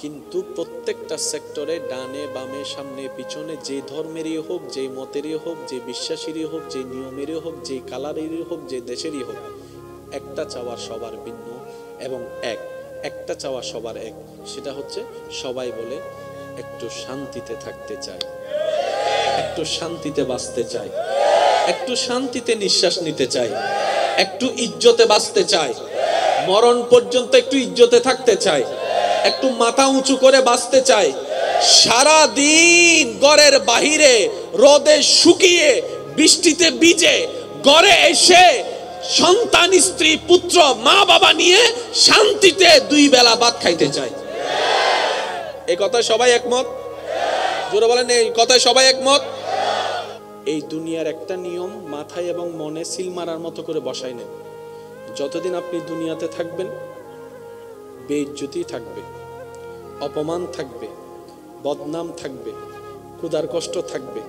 কিন্তু প্রত্যেকটা সেক্টরে ডানে বামে সামনে পিছনে যে ধর্মেরই হোক, যে মতেরই হোক, যে বিশ্বাসেরই হোক, যে নিয়মেরই হোক, যে কালারেরই হোক, যে দেশেরই হোক, একটা চাওয়া সবার ভিন্ন এবং একটা চাওয়া সবার এক, সেটা হচ্ছে সবাই বলে একটু শান্তিতে থাকতে চাই, একটু শান্তিতে বাঁচতে চাই, একটু শান্তিতে নিঃশ্বাস নিতে চাই, একটু ইজ্জতে বাঁচতে চাই, মরণ পর্যন্ত একটু ইজ্জতে থাকতে চাই, একটু মাথা উঁচু করে বাঁচতে চাই। সারা দিন ঘরের বাহিরে রোদে শুকিয়ে বৃষ্টিতে ভিজে ঘরে এসে সন্তান স্ত্রী পুত্র মা বাবা নিয়ে শান্তিতে 2 বেলা ভাত খাইতে চাই। এই কথায় সবাই একমত? জোরে বলেন, এই কথায় সবাই একমত? এই দুনিয়ার একটা নিয়ম মাথায় এবং মনে সিল মারার মতো করে বসাই নেন। যতদিন আপনি দুনিয়াতে থাকবেন বেইজ্জতি থাকবে, অপমান থাকবে, বদনাম থাকবে, ক্ষুধার কষ্ট থাকবে,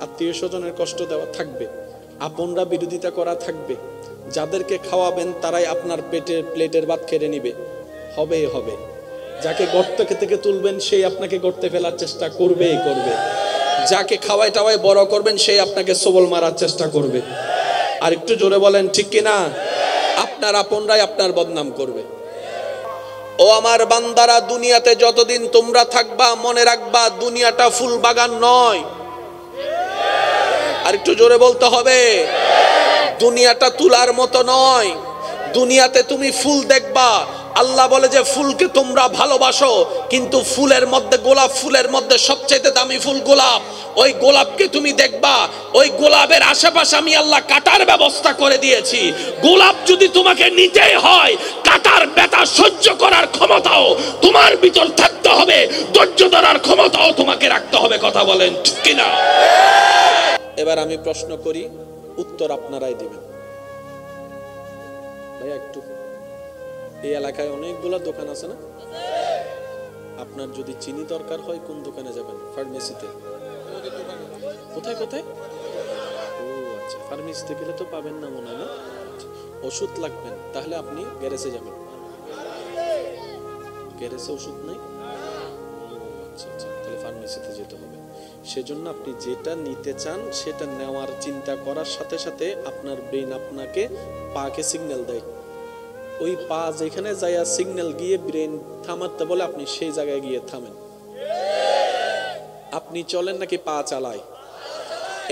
আত্মীয় স্বজনের কষ্ট দেওয়া থাকবে, আপনরা বিরোধিতা করা থাকবে, যাদেরকে খাওয়াবেন তারাই আপনার প্লেটের ভাত কেড়ে নিবে, হবে। যাকে গর্ত থেকে তুলবেন সেই আপনাকে গর্তে ফেলার চেষ্টা করবে, যাকে খাওয়াই টাওয়াই বড় করবেন সেই আপনাকে সবল মারার চেষ্টা করবে। আর একটু জোরে বলেন ঠিক কিনা? আপনার আপনরাই আপনার বদনাম করবে। ও আমার বান্দারা, দুনিয়াতে যতদিন তোমরা থাকবা মনে রাখবা দুনিয়াটা ফুল বাগান নয়। আর একটু জোরে বলতে হবে, দুনিয়াটা তুলার মতো নয়। দুনিয়াতে তুমি ফুল দেখবা, আল্লাহ বলে যে ফুলকে তোমরা ভালোবাসো, কিন্তু ফুলের মধ্যে গোলাপ ফুলের মধ্যে সবচেয়ে দামি ফুল গোলাপ। ওই গোলাপকে তুমি দেখবা, ওই গোলাপের আশেপাশে আমি আল্লাহ কাটার ব্যবস্থা করে দিয়েছি। গোলাপ যদি তোমাকে নিতেই হয়, কাটার ব্যথা সহ্য করার ক্ষমতাও তোমার ভিতর থাকতে হবে, ধৈর্য ধরার ক্ষমতাও তোমাকে রাখতে হবে। কথা বলেন ঠিক কিনা? এবার আমি প্রশ্ন করি, উত্তর আপনারাই দিবেন। ভাইয়া একটু, এই এলাকায় অনেকগুলো দোকান আছে না? আপনার যদি চিনি দরকার হয় কোন দোকানে যাবেন? ফার্মেসিতে। কোথায়? ও আচ্ছা, ফার্মেসিতে গেলে তো পাবেন না মনে হয় না? ওষুধ লাগবেন, তাহলে আপনি গ্যারেজে যাবেন। গ্যারেজে ওষুধ নাই? আচ্ছা, তাহলে ফার্মেসিতে যেতে হবে। সেজন্য আপনি যেটা নিতে চান সেটা নেওয়ার চিন্তা করার সাথে সাথে আপনার ব্রেন আপনাকে পাকে সিগন্যাল দেয়। ওই পা যেখানে যাইয়া সিগন্যাল গিয়ে ব্রেন থামাতে বলে, আপনি সেই জায়গায় গিয়ে থামেন। আপনি চলেন নাকি পা চালায়?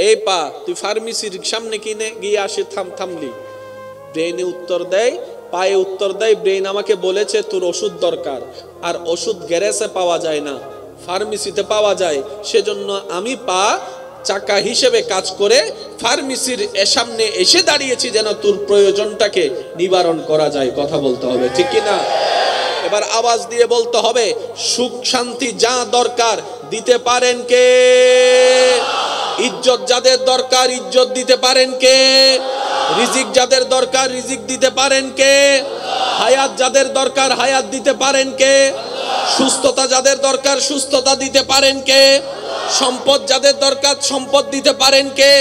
এই পা তুই ফার্মেসির সামনে কিনে গিয়ে আসে, থামলি। ব্রেনে উত্তর দেয়, পায়ে উত্তর দেয়, ব্রেন আমাকে বলেছে তোর ওষুধ দরকার, আর ওষুধ গ্যারেজে পাওয়া যায় না, ফার্মেসিতে পাওয়া যায়। সেজন্য আমি পা চাকা হিসেবে কাজ করে ফার্মেসির সামনে এসে দাঁড়িয়েছি যেন তোর প্রয়োজনটাকে নিবারণ করা যায়। কথা বলতে হবে ঠিক কিনা? এবার আওয়াজ দিয়ে বলতে হবে, সুখ শান্তি যা দরকার দিতে পারেন কে? ইজ্জত যাদের দরকার ইজ্জত দিতে পারেন কে? রিজিক যাদের দরকার রিজিক দিতে পারেন কে? হায়াত যাদের দরকার হায়াত দিতে পারেন কে? সুস্থতা যাদের দরকার সুস্থতা দিতে পারেন কে? সম্পদ যাদের দরকার সম্পদ দিতে পারেন কে?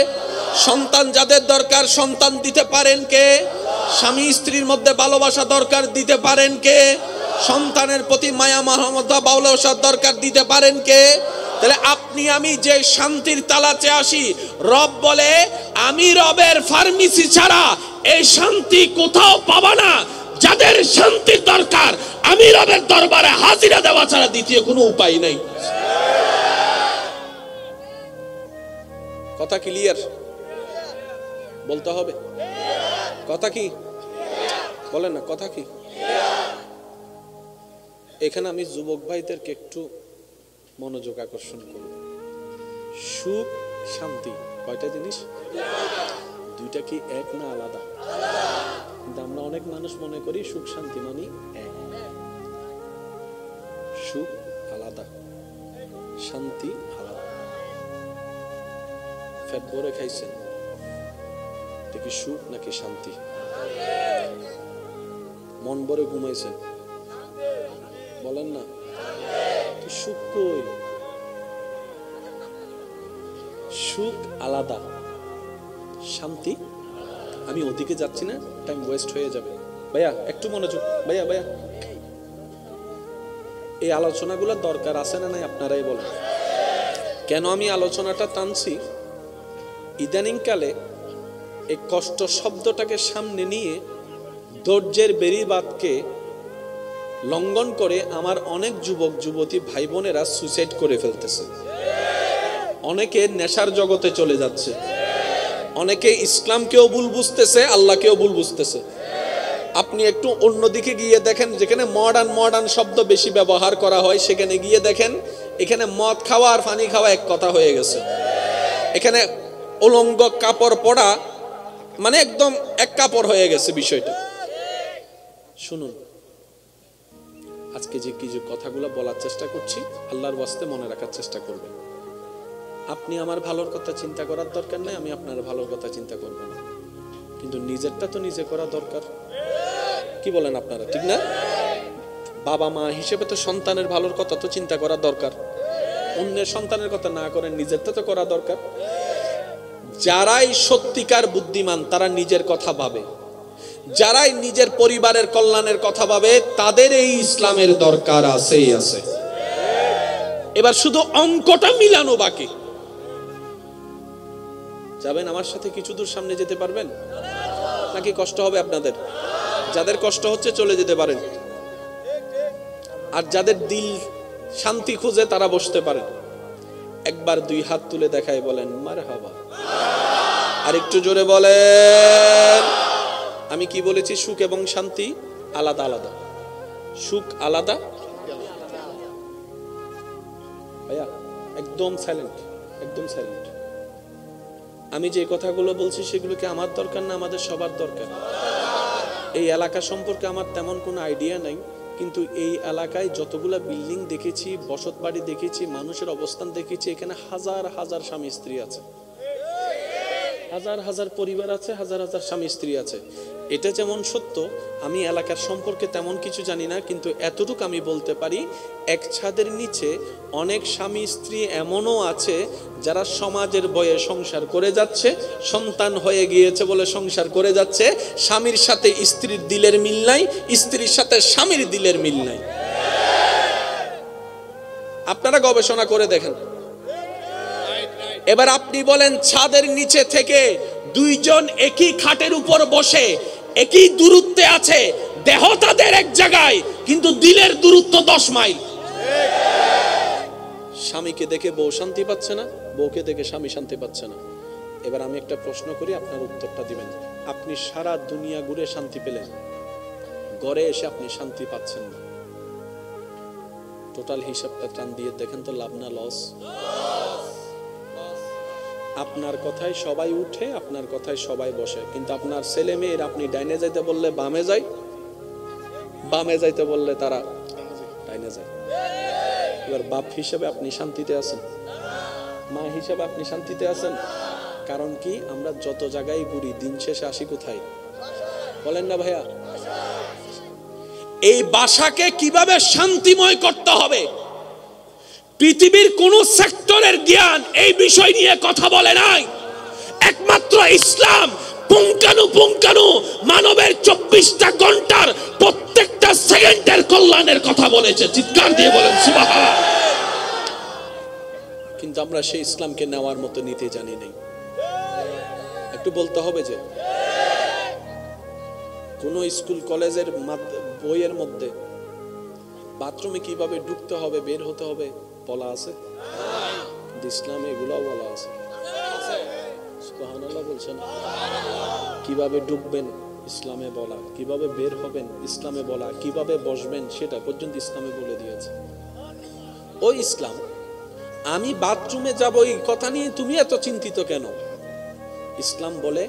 সন্তান যাদের দরকার সন্তান দিতে পারেন কে? স্বামী স্ত্রীর মধ্যে ভালোবাসা দরকার দিতে পারেন কে? সন্তানের প্রতি মায়া মমতা ভালোবাসার দরকার দিতে পারেন কে? তাহলে আপনি আমি যে শান্তির তালাচে আসি, রব বলে আমি রবের ফার্মেসি ছাড়া এই শান্তি কোথাও পাবা না। যাদের শান্তির দরকার আমি রবের দরবারে হাজিরা দেওয়া ছাড়া দ্বিতীয় কোনো উপায় নেই। কথা ক্লিয়ার? বলতে হবে কথা কি? বলেন না কথা কি? এখানে আমি যুবক ভাইদেরকে একটু মনোযোগ আকর্ষণ করব। সুখ শান্তি কয়টা জিনিস? দুইটা কি এক না আলাদা? কিন্তু আমরা অনেক মানুষ মনে করি সুখ শান্তি মানে এক। সুখ আলাদা, শান্তি আলাদা। পেট ভরে খাইছেন, এটা কি সুখ নাকি শান্তি? মন ভরে ঘুমাইছেন, বলেন না সুখ কই? সুখ আলাদা, শান্তি। আমি ওদিকে যাচ্ছি না, টাইম ওয়েস্ট হয়ে যাবে। ভাইয়া একটু মনোযোগ, ভাইয়া এই আলোচনাগুলো দরকার আছে না নাই আপনারাই বলেন। কেন আমি আলোচনাটা টানছি, ইদানিংকালে এই কষ্ট শব্দটাকে সামনে নিয়ে ধৈর্যের বেড়িবাঁধকে লঙ্ঘন করে আমার অনেক যুবক যুবতী ভাই বোনেরা সুইসাইড করে ফেলতেছে, অনেকে নেশার জগতে চলে যাচ্ছে, অনেকে ইসলামকেও ভুল বুঝতেছে, আল্লাহকেও ভুল বুঝতেছে। আপনি একটু অন্যদিকে গিয়ে দেখেন, যেখানে মডার্ন শব্দ বেশি ব্যবহার করা হয়, সেখানে গিয়ে দেখেন এখানে মদ খাওয়া আর পানি খাওয়া এক কথা হয়ে গেছে। এখানে উলঙ্গ কাপড় পরা মানে একদম এক কাপড় হয়ে গেছে বিষয়টা। শুনুন, আজকে যে কিছু কথাগুলো বলার চেষ্টা করছি, আল্লাহর ওয়াস্তে মনে রাখার চেষ্টা করবেন। আপনি আমার ভালোর কথা চিন্তা করার দরকার নাই, আমি আপনার ভালোর কথা চিন্তা করব না, কিন্তু নিজেরটা তো নিজে করা দরকার। কি বলেন আপনারা, ঠিক না? বাবা মা হিসেবে তো সন্তানের ভালোর কথা তো চিন্তা করা দরকার। অন্যের সন্তানের কথা না করেন, নিজেরটা তো করা দরকার। যারাই সত্যিকার বুদ্ধিমান তারা নিজের কথা ভাবে, যারাই নিজের পরিবারের কল্যাণের কথা ভাবে তাদের এই ইসলামের দরকার আছেই আছে। এবার শুধু অঙ্কটা মিলানো বাকি। যাবেন আমার সাথে কিছু দূর সামনে যেতে পারবেন নাকি কষ্ট হবে আপনাদের? যাদের কষ্ট হচ্ছে চলে যেতে পারেন, আর যাদের দিল শান্তি খুঁজে তারা বসতে পারেন। একবার দুই হাত তুলে দেখায় বলেন মারহাবা, আর একটু জোরে বলেন। আমি কি বলেছি? সুখ এবং শান্তি আলাদা আলাদা, সুখ আলাদা। ভাইয়া একদম সাইলেন্ট, একদম সাইলেন্ট। আমি যে কথাগুলো বলছি সেগুলো কি আমার দরকার না আমাদের সবার দরকার? এই এলাকা সম্পর্কে আমার তেমন কোনো আইডিয়া নাই, কিন্তু এই এলাকায় যতগুলা বিল্ডিং দেখেছি, বসত বাড়ি দেখেছি, মানুষের অবস্থান দেখেছি, এখানে হাজার হাজার স্বামী স্ত্রী আছে, হাজার হাজার পরিবার আছে, হাজার হাজার স্বামী স্ত্রী আছে। এটা যেমন সত্য, আমি এলাকার সম্পর্কে তেমন কিছু জানি না, কিন্তু এতটুকু আমি বলতে পারি, এক ছাদের নিচে অনেক স্বামী স্ত্রী এমনও আছে যারা সমাজের বয়ে সংসার করে যাচ্ছে, সন্তান হয়ে গিয়েছে বলে সংসার করে যাচ্ছে। স্বামীর সাথে স্ত্রীর দিলের মিল নাই, স্ত্রীর সাথে স্বামীর দিলের মিল নাই। আপনারা গবেষণা করে দেখেন। এবার আপনি বলেন, ছাদের নিচে থেকে দুইজন একই খাটের উপর বসে একই দূরত্বে আছে, দেহ তাদের এক জায়গায়, কিন্তু দিলের দূরত্ব 10 মাইল। স্বামীকে দেখে বউ শান্তি পাচ্ছে না, বউকে দেখে স্বামী শান্তি পাচ্ছে না। এবার আমি একটা প্রশ্ন করি, আপনার উত্তরটা দিবেন। আপনি সারা দুনিয়া ঘুরে শান্তি পেলেন, ঘরে এসে আপনি শান্তি পাচ্ছেন না, টোটাল হিসাবটা টান দিয়ে দেখেন তো লাভ না লস? আপনার কথায় সবাই উঠে, আপনার কথায় সবাই বসে, কিন্তু আপনার ছেলে মেয়ের আপনি ডাইনে যাইতে বললে বামে যায়, বামে যাইতে বললে তারা ডাইনে যায়। এবার বাপ হিসেবে আপনি শান্তিতে আছেন, মা হিসেবে আপনি শান্তিতে আছেন? কারণ কি, আমরা যত জায়গায় ঘুরি দিন শেষে আসি কোথায়? বলেন না ভাইয়া? এই বাসাকে কিভাবে শান্তিময় করতে হবে, পৃথিবীর কোন সেক্টরের জ্ঞান এই বিষয় নিয়ে কথা বলে নাই। একমাত্র ইসলাম পুঙ্খানুপুঙ্খানু মানবের 24টা ঘন্টার প্রত্যেকটা সেকেন্ডের কল্যাণের কথা বলেছে। চিৎকার দিয়ে বলেন সুবহানাল্লাহ। কিন্তু আমরা সেই ইসলামকে নেওয়ার মতো নিতে জানি নাই। একটু বলতে হবে যে কোন স্কুল কলেজের বইয়ের মধ্যে বাথরুমে কিভাবে ঢুকতে হবে, বের হতে হবে বলা আছে? ইসলামে এগুলাও বলা আছে। সুবহানাল্লাহ বলছেন। কিভাবে ঢুকবেন ইসলামে বলা, কিভাবে বের হবেন ইসলামে বলা, কিভাবে বসবেন সেটা পর্যন্ত ইসলামে বলে দিয়েছে। ওই ইসলাম। আমি বাথরুমে যাব এই কথা নিয়ে তুমি এত চিন্তিত কেন? ইসলাম বলে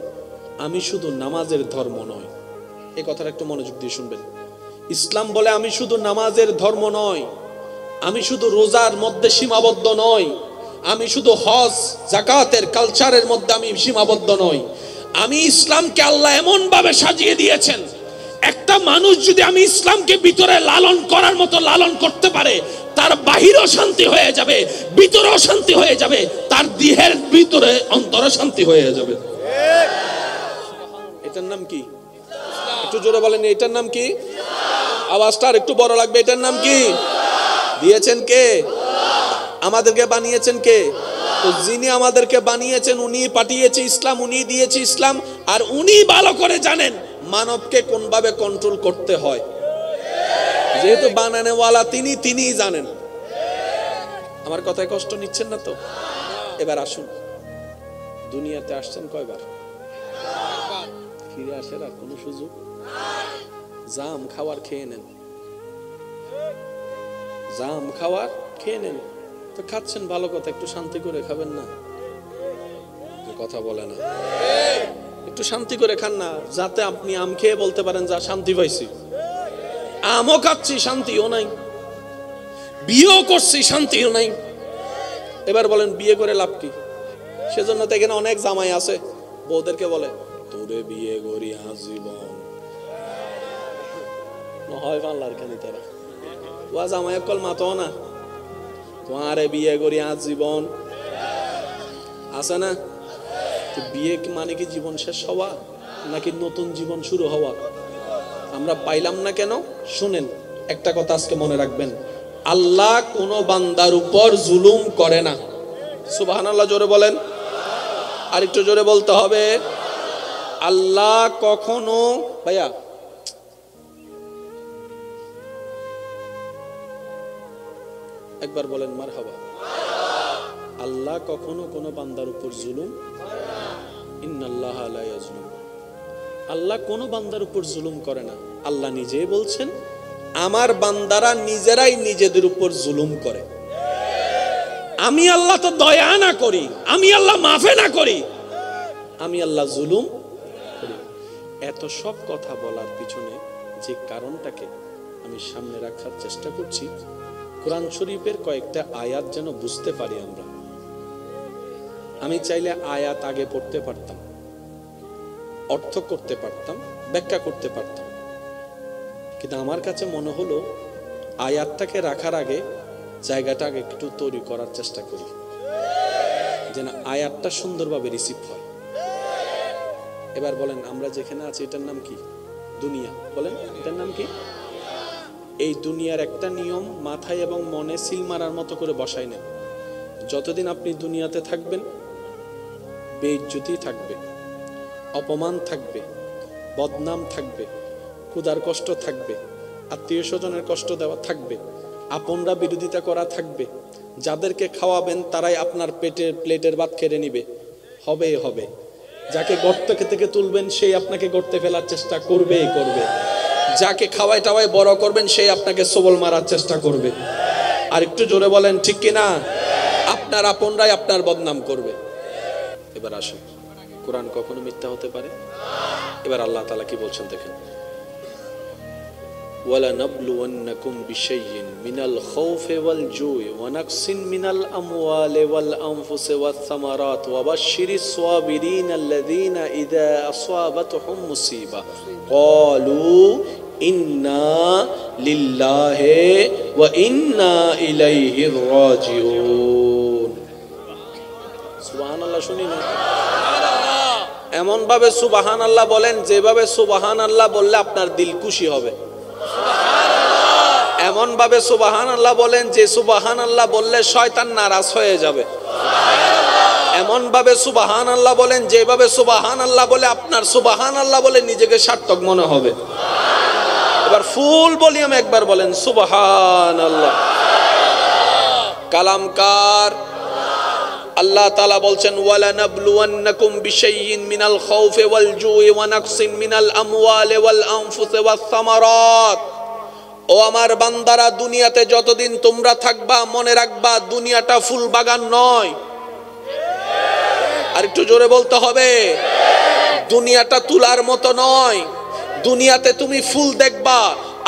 আমি শুধু নামাজের ধর্ম নয়। এই কথাটা একটু মনোযোগ দিয়ে শুনবেন। ইসলাম বলে আমি শুধু নামাজের ধর্ম নয়, আমি শুধু রোজার মধ্যে সীমাবদ্ধ নই, আমি শুধু হজ যাকাতের কালচারের মধ্যে আমি সীমাবদ্ধ নই। আমি ইসলামকে আল্লাহ এমন ভাবে সাজিয়ে দিয়েছেন, একটা মানুষ যদি আমি ইসলামকে ভিতরে লালন করার মতো লালন করতে পারে, তার বাহিরও শান্তি হয়ে যাবে, ভিতরেও শান্তি হয়ে যাবে, তার দেহের ভিতরে অন্তরে শান্তি হয়ে যাবে। এটার নাম কি? একটু জোরে বলেন, এটার নাম কি? আওয়াজটা আর একটু বড় লাগবে। এটার নাম কি? দিয়েছেন কে? আমাদেরকে বানিয়েছেন কে? তো যিনি আমাদেরকে বানিয়েছেন উনি পাঠিয়েছে ইসলাম, উনি দিয়েছে ইসলাম, আর উনি ভালো করে জানেন মানবকে কোনভাবে কন্ট্রোল করতে হয়। যেহেতু বানানোওয়ালা তিনিই জানেন। আমার কথায় কষ্ট নিচ্ছেন না তো? এবার আসুন, দুনিয়াতে আসছেন কয়বার? ফিরে আসার আর কোনো সুযোগ? জাম খাওয়ার খেয়ে নেন, জাম খাওয়ার খেয়ে নেন। তো খাচ্ছেন ভালো কথা, একটু শান্তি করে খাবেন না? কথা বলে না, একটু শান্তি করে খান না, যাতে আপনি আম খেয়ে বলতে পারেন যা শান্তি পাইছি। আমও খাচ্ছি, শান্তিও নাই। বিয়েও করছি, শান্তিও নাই। এবার বলেন বিয়ে করে লাভ কি? সেজন্য তো এখানে অনেক জামাই আছে, বউদেরকে বলে তোরে বিয়ে করি আজীবন। হয় পাল্লার খানি তারা ওয়া জামাই কল মাতো না, তোমারে বিয়ে করি আজীবন আছে না? তো বিয়ে মানে কি জীবন শেষ হওয়া নাকি নতুন জীবন শুরু হওয়া? আমরা পাইলাম না কেন? শুনেন, একটা কথা আজকে মনে রাখবেন, আল্লাহ কোন বান্দার উপর জুলুম করে না। সুবহানাল্লাহ জোরে বলেন, আর একটু জোরে বলতে হবে। আল্লাহ কখনো, ভাইয়া একবার বলেন মারহাবা। আল্লাহ কখনো কোন বান্দার উপর জুলুম, ইন্নাল্লাহা লা ইয়াজলিম, আল্লাহ কোন বান্দার উপর জুলুম করে না। আল্লাহ নিজেই বলছেন আমার বান্দারা নিজেরাই নিজেদের উপর জুলুম করে। আমি আল্লাহ তো দয়া না করি, আমি আল্লাহ মাফে না করি, আমি আল্লাহ জুলুম করি। এত সব কথা বলার পিছনে যে কারণটাকে আমি সামনে রাখার চেষ্টা করছি, কোরআন শরীফের কয়েকটা আয়াত যেন বুঝতে পারি আমরা। আমি চাইলে আয়াত আগে পড়তে পারতাম, অর্থ করতে পারতাম, ব্যাখ্যা করতে পারতাম, কিন্তু আমার কাছে মনে হলো আয়াতটাকে রাখার আগে জায়গাটা আগে একটু তৈরি করার চেষ্টা করি, যেন আয়াতটা সুন্দরভাবে রিসিভ হয়। এবার বলেন আমরা যেখানে আছি এটার নাম কি? দুনিয়া। বলেন এটার নাম কি? এই দুনিয়ার একটা নিয়ম মাথায় এবং মনে সিল মারার মতো করে বসাই নেন। যতদিন আপনি দুনিয়াতে থাকবেন বেইজ্জতি থাকবে, অপমান থাকবে, বদনাম থাকবে, ক্ষুধার কষ্ট থাকবে, আত্মীয় স্বজনের কষ্ট দেওয়া থাকবে, আপনরা বিরোধিতা করা থাকবে, যাদেরকে খাওয়াবেন তারাই আপনার প্লেটের ভাত কেড়ে নিবে, হবে। যাকে গর্ত থেকে তুলবেন সেই আপনাকে গর্তে ফেলার চেষ্টা করবে, যাকে খাওয়াই টাওয়াই বড় করবেন সেই আপনাকে সবল মারার চেষ্টা করবে। আর একটু জোরে বলেন ঠিক কিনা? আপনার আপনরাই আপনার বদনাম করবে। এবার আসুন, কোরআন কখনো মিথ্যা হতে পারে? এবার আল্লাহ তাআলা কি বলছেন দেখেন, وَلَنَبْلُوَنَّكُمْ بِشَيْءٍ مِنَ الْخَوْفِ وَالْجُوعِ وَنَقْصٍ مِنَ الْأَمْوَالِ وَالْأَنْفُسِ وَالثَّمَرَاتِ وَبَشِّرِ الصَّابِرِينَ الَّذِينَ إِذَا أَصَابَتْهُمْ مُصِيبَةٌ قَالُوا إِنَّا لِلَّهِ وَإِنَّا إِلَيْهِ راجعون। সুবহানাল্লাহ শুনি না? এমন ভাবে সুবহানাল্লাহ বলেন যেভাবে সুবহানাল্লাহ বললে আপনার দিল খুশি হবে। এমন ভাবে সুবহানাল্লাহ বলেন যে সুবহানাল্লাহ বললে শয়তান নারাজ হয়ে যাবে। এমন ভাবে সুবহানাল্লাহ বলেন যেভাবে সুবহানাল্লাহ বলে আপনার সুবহানাল্লাহ বলে নিজেকে সার্থক মনে হবে। এবার ফুল ভলিউমে একবার বলেন সুবহানাল্লাহ। কালামকার আল্লাহ তাআলা বলছেন ওয়ালানাবলুওয়ান্নাকুম বিশাইইন মিনাল খাউফি ওয়াল জুই ওয়া নাকসিন মিনাল আমওয়ালি ওয়াল আনফুসি ওয়াস সামারাত। ও আমার বান্দারা, দুনিয়াতে যতদিন তোমরা থাকবা মনে রাখবা দুনিয়াটা ফুল বাগান নয়। আর একটু জোরে বলতে হবে, দুনিয়াটা তুলার মতো নয়। দুনিয়াতে তুমি ফুল দেখবা,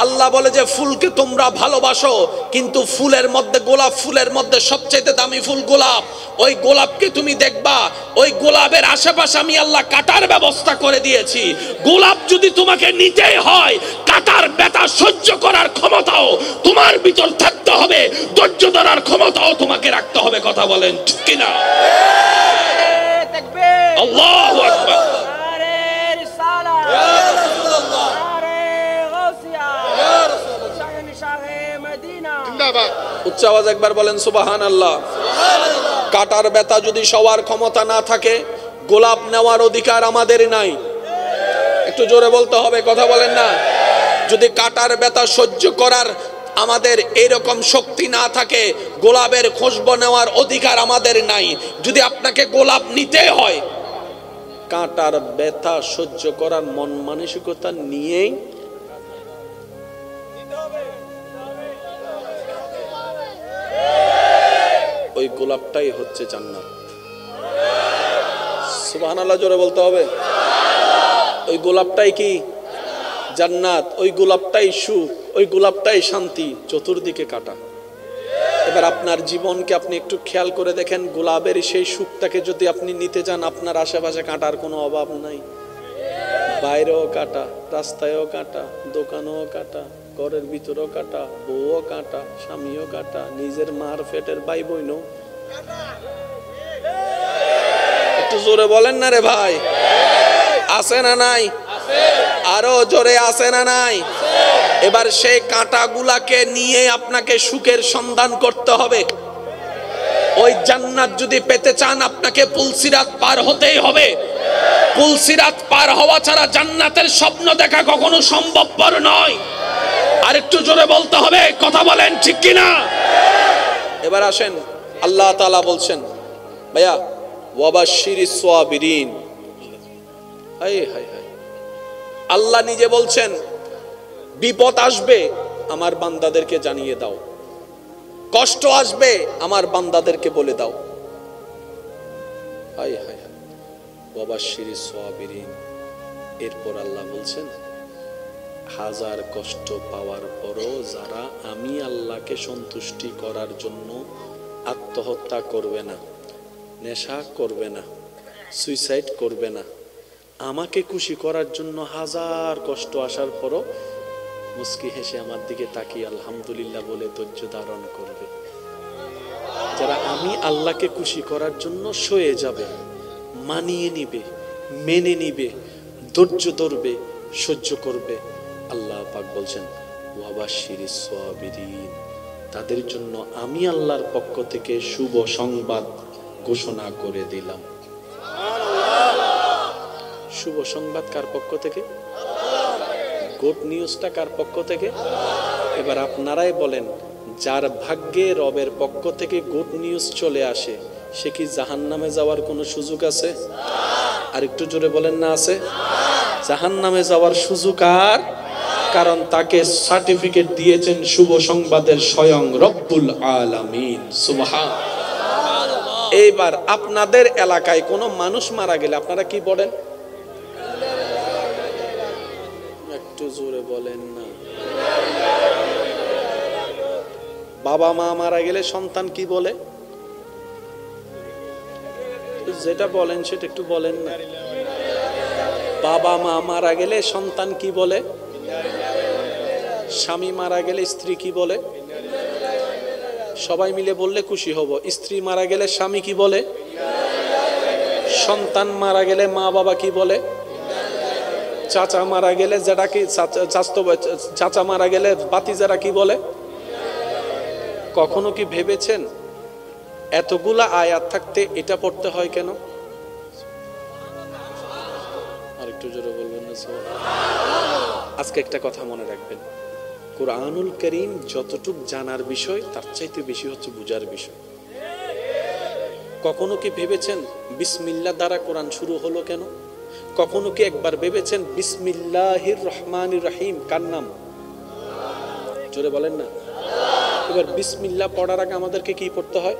আল্লাহ বলে যে ফুলকে তোমরা ভালোবাসো, কিন্তু ফুলের মধ্যে গোলাপ ফুলের মধ্যে সবচেয়ে দামি ফুল গোলাপ। ওই গোলাপকে তুমি দেখবা, ওই গোলাপের আশেপাশে আমি আল্লাহ কাটার ব্যবস্থা করে দিয়েছি। গোলাপ যদি তোমাকে নিতেই হয়, কাটার ব্যথা সহ্য করার ক্ষমতাও তোমার ভিতর থাকতে হবে, ধৈর্য ধরার ক্ষমতাও তোমাকে রাখতে হবে। কথা বলেন ঠিক কিনা? আল্লাহু আকবার। উচ্চ আওয়াজ একবার বলেন সুবহানাল্লাহ। কাটার ব্যথা যদি সবার ক্ষমতা না থাকে, গোলাপ নেওয়ার অধিকার আমাদের নাই। একটু জোরে বলতে হবে, কথা বলেন না। যদি কাটার ব্যথা সহ্য করার আমাদের এরকম শক্তি না থাকে, গোলাপের খুশবু নেওয়ার অধিকার আমাদের নাই। যদি আপনাকে গোলাপ নিতে হয়, কাটার ব্যথা সহ্য করার মন মানসিকতা নিয়েই ওই গোলাপটাই হচ্ছে জান্নাত। সুবহানাল্লাহ জোরে বলতে হবে। ওই গোলাপটাই কি জান্নাত, ওই গোলাপটাই সুখ, ওই গোলাপটাই শান্তি। চতুর্দিকে কাটা। এবার আপনার জীবনকে আপনি একটু খেয়াল করে দেখেন, গোলাপের সেই সুখটাকে যদি আপনি নিতে যান, আপনার আশেপাশে কাটার কোনো অভাব নাই। বাইরেও কাটা, রাস্তায়ও কাটা, দোকানেও কাটা, ঘরের ভিতরেও কাটা, বউও কাটা, স্বামীও কাটা, নিজের মার পেটের ভাই বোনও। একটু জোরে বলেন না রে ভাই, আছে না নাই? আরো জোরে আছে না নাই? এবার সেই কাঁটাগুলাকে নিয়ে আপনাকে সুখের সন্ধান করতে হবে। ওই জান্নাত যদি পেতে চান, আপনাকে পুলসিরাত পার হতেই হবে। পুলসিরাত পার হওয়া ছাড়া জান্নাতের স্বপ্ন দেখা কখনো সম্ভবপর নয়। আর একটু জোরে বলতে হবে, কথা বলেন ঠিক কিনা? এবার আসেন, আল্লাহ তাআলা বলছেন, ভাইয়া ওয়াবাশশিরিস সাবিরিন। হায় হায় হায়, আল্লাহ নিজে বলছেন, বিপদ আসবে আমার বান্দাদেরকে জানিয়ে দাও, কষ্ট আসবে আমার বান্দাদেরকে বলে দাও। হায় হায় হায়, ওয়াবাশশিরিস সাবিরিন। এরপর আল্লাহ বলছেন, হাজার কষ্ট পাওয়ার পরও যারা আমি আল্লাহকে সন্তুষ্টি করার জন্য আত্মহত্যা করবে না, নেশা করবে না, সুইসাইড করবে না, আমাকে খুশি করার জন্য হাজার কষ্ট আসার পরও মুস্কি হেসে আমার দিকে তাকিয়ে আলহামদুলিল্লাহ বলে ধৈর্য ধারণ করবে, যারা আমি আল্লাহকে খুশি করার জন্য সয়ে যাবে, মানিয়ে নিবে, মেনে নিবে, ধৈর্য ধরবে, সহ্য করবে, আল্লাহ পাক বলছেন ওয়াবাশশিরিস সাবিরিন, তাদের জন্য আমি আল্লাহর পক্ষ থেকে শুভ সংবাদ ঘোষণা করে দিলাম। শুভ সংবাদ কার পক্ষ থেকে? গুড নিউজটা কার পক্ষ থেকে? এবার আপনারাই বলেন, যার ভাগ্যে রবের পক্ষ থেকে গুড নিউজ চলে আসে, সে কি জাহান্নামে যাওয়ার কোনো সুযোগ আছে? আর একটু জোরে বলেন না, আছে? জাহান্নামে যাওয়ার সুযোগ আর, কারণ তাকে সার্টিফিকেট দিয়েছেন শুভ সংবাদের স্বয়ং রব্বুল আলামিন। সুবহানাল্লাহ। এইবার আপনাদের এলাকায় কোনো মানুষ মারা গেলে আপনারা কি বলেন? একটু জোরে বলেন না। বাবা মা মারা গেলে সন্তান কি বলে? যেটা বলেন সেটা একটু বলেন না। বাবা মা মারা গেলে সন্তান কি বলে? স্বামী মারা গেলে স্ত্রী কি বলে? সবাই মিলে বললে খুশি হব। স্ত্রী মারা গেলে স্বামী কি বলে? সন্তান মারা গেলে মা বাবা কি বলে? চাচা মারা গেলে যেটা কি চাচা মারা গেলে ভাতিজারা কি বলে? কখনো কি ভেবেছেন এতগুলা আয়াত থাকতে এটা পড়তে হয় কেন? আরেকটু জোরে বলবেন না? আজকে একটা কথা মনে রাখবেন, কুরআনুল কারীম যতটুক জানার বিষয় তার চাইতে বেশি হচ্ছে বুঝার বিষয়। কখনো কি ভেবেছেন বিসমিল্লাহ দ্বারা কোরআন শুরু হলো কেন? কখনো কি একবার ভেবেছেন বিসমিল্লাহির রহমানির রহিম কার নাম? জোরে বলেন না। এবার বিসমিল্লাহ পড়ার আগে আমাদেরকে কি পড়তে হয়?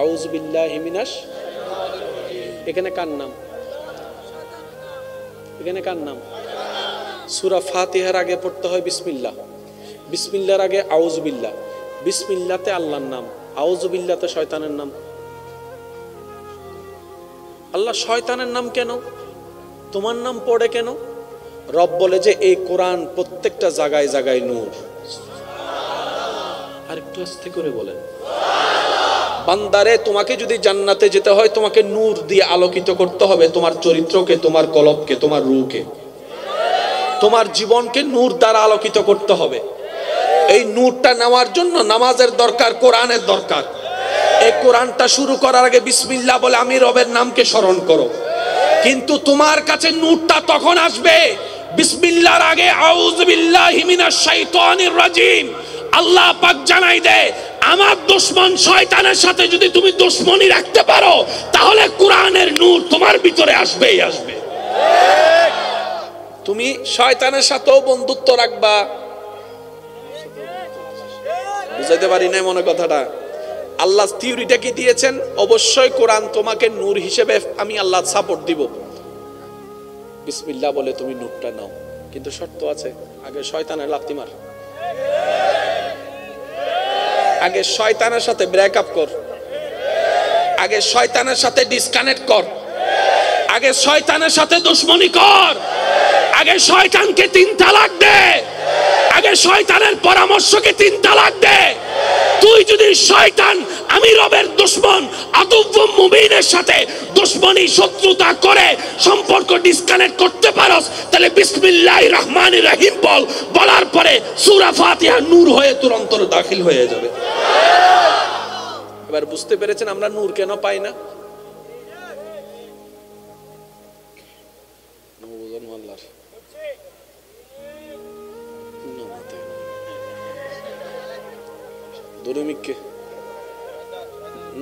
আউযু বিল্লাহি মিনাশ। এখানে কার নাম? এখানে কার নাম? সূরা ফাতিহার আগে পড়তে হয় বিসমিল্লাহ, বিসমিল্লাহর আগে আউযু বিল্লাহ। বিসমিল্লাহতে আল্লাহর নাম, আউযু বিল্লাহতে শয়তানের নাম। আল্লাহ শয়তানের নাম কেন? তোমার নাম পড়ে কেন? রব বলে যে এই কোরআন প্রত্যেকটা জায়গায় জায়গায় নূর। আর একটু আস্তে করে বলেন, বান্দারে তোমাকে যদি জান্নাতে যেতে হয় তোমাকে নূর দিয়ে আলোকিত করতে হবে, তোমার চরিত্রকে, তোমার কলবকে, তোমার রূহকে, তোমার জীবনকে নূর দ্বারা আলোকিত করতে হবে। এই নূরটা নেওয়ার জন্য নামাজের দরকার, কোরআনের দরকার। এই কোরআনটা শুরু করার আগে বিসমিল্লাহ বলে আমি রবের নামকে স্মরণ করো। কিন্তু তোমার কাছে নূরটা তখন আসবে বিসমিল্লাহর আগে আউযু বিল্লাহি মিনাশ শাইতানির রাজিম। আল্লাহ পাক জানাই দেয়, আমার দুশমন শয়তানের সাথে যদি তুমি দুশমনি রাখতে পারো তাহলে কোরআনের নূর তোমার ভিতরে আসবেই আসবে। তুমি শয়তানের সাথেও বন্ধুত্ব রাখবা, বুঝাইতে পারি না মনে কথাটা। আল্লাহ থিওরিটা কি দিয়েছেন? অবশ্যই কোরআন তোমাকে নূর হিসেবে আমি আল্লাহ সাপোর্ট দিব। বিসমিল্লাহ বলে তুমি নূরটা নাও, কিন্তু শর্ত আছে, আগে শয়তানের লাথি মার, আগে শয়তানের সাথে ব্রেকআপ কর, আগে শয়তানের সাথে ডিসকানেক্ট কর, আগে শয়তানের সাথে দুশমনি কর, আগে শয়তানকে 3 তালাক দে, আগে শয়তানের পরামর্শকে 3 তালাক দে। তুই যদি শয়তান আমি রবের দুশমন আদুওয়ুম মুবিনের সাথে দুশমনি শত্রুতা করে সম্পর্ক ডিসকানেক্ট করতে পারোস, তাহলে বিসমিল্লাহির রহমানির রহিম বল, বলার পরে সূরা ফাতিহা নূর হয়ে তোর অন্তরে দাখিল হয়ে যাবে। এবার বুঝতে পেরেছেন আমরা নূর কেন পাই না? দুনুমিককে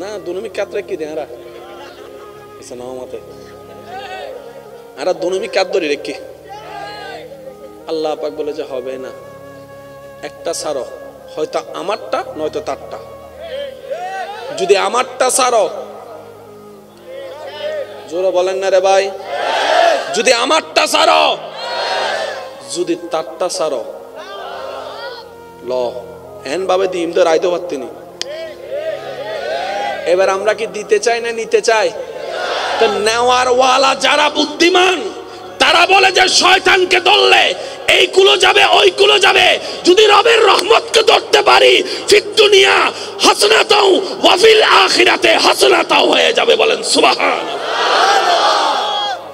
না দুনুমিক কাতরে কি দেন আরা এসে নাও মতে আরা দুনুমিক কাত ধরে রেখে আল্লাহ পাক বলে যে হবে না, একটা ছাড়ো, হয়তো আমারটা নয়তো তারটা। যদি আমারটা ছাড়ো, জোরে বলেন না রে ভাই, যদি আমারটা ছাড়ো, যদি তারটা ছাড়ো, ল এন ভাবে দিম তো রাইতে পারতেনি। এবার আমরা কি দিতে চাই না নিতে চাই? তো নেওয়ার ওয়ালা যারা বুদ্ধিমান তারা বলে যে শয়তানকে ধরলে এই কুলো যাবে ওই কুলো যাবে, যদি রবের রহমতকে ধরতে পারি ফিদ দুনিয়া হাসনাতাও ওয়া ফিল আখিরাতে হাসনাতাও হয়ে যাবে। বলেন সুবহানাল্লাহ।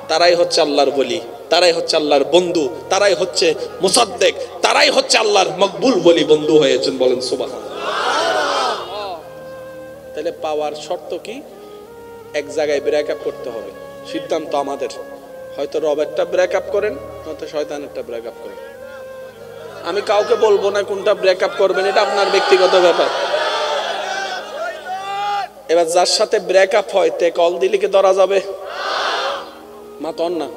তারাই হচ্ছে আল্লাহর ওলি, তারাই হচ্ছে আল্লাহর বন্ধু, তারাই হচ্ছে মুসাদ্দেক, তারাই হচ্ছে আল্লাহর মকবুল ওলি বন্ধু হয়েছেন। বলেন সুবহানাল্লাহ। তাহলে পাওয়ার শর্ত কি? এক জায়গায় ব্রেকআপ করতে হবে, সিদ্ধান্ত আমাদের। হয়তো রবেরটা ব্রেকআপ করেন, নয়তো শয়তানেরটা ব্রেকআপ করেন। আমি কাউকে বলবো না কোনটা ব্রেকআপ করবেন, এটা আপনার ব্যক্তিগত ব্যাপার। এবার যার সাথে ব্রেকআপ হয় তে কল দিলে কি ধরা যাবে? মাতন না।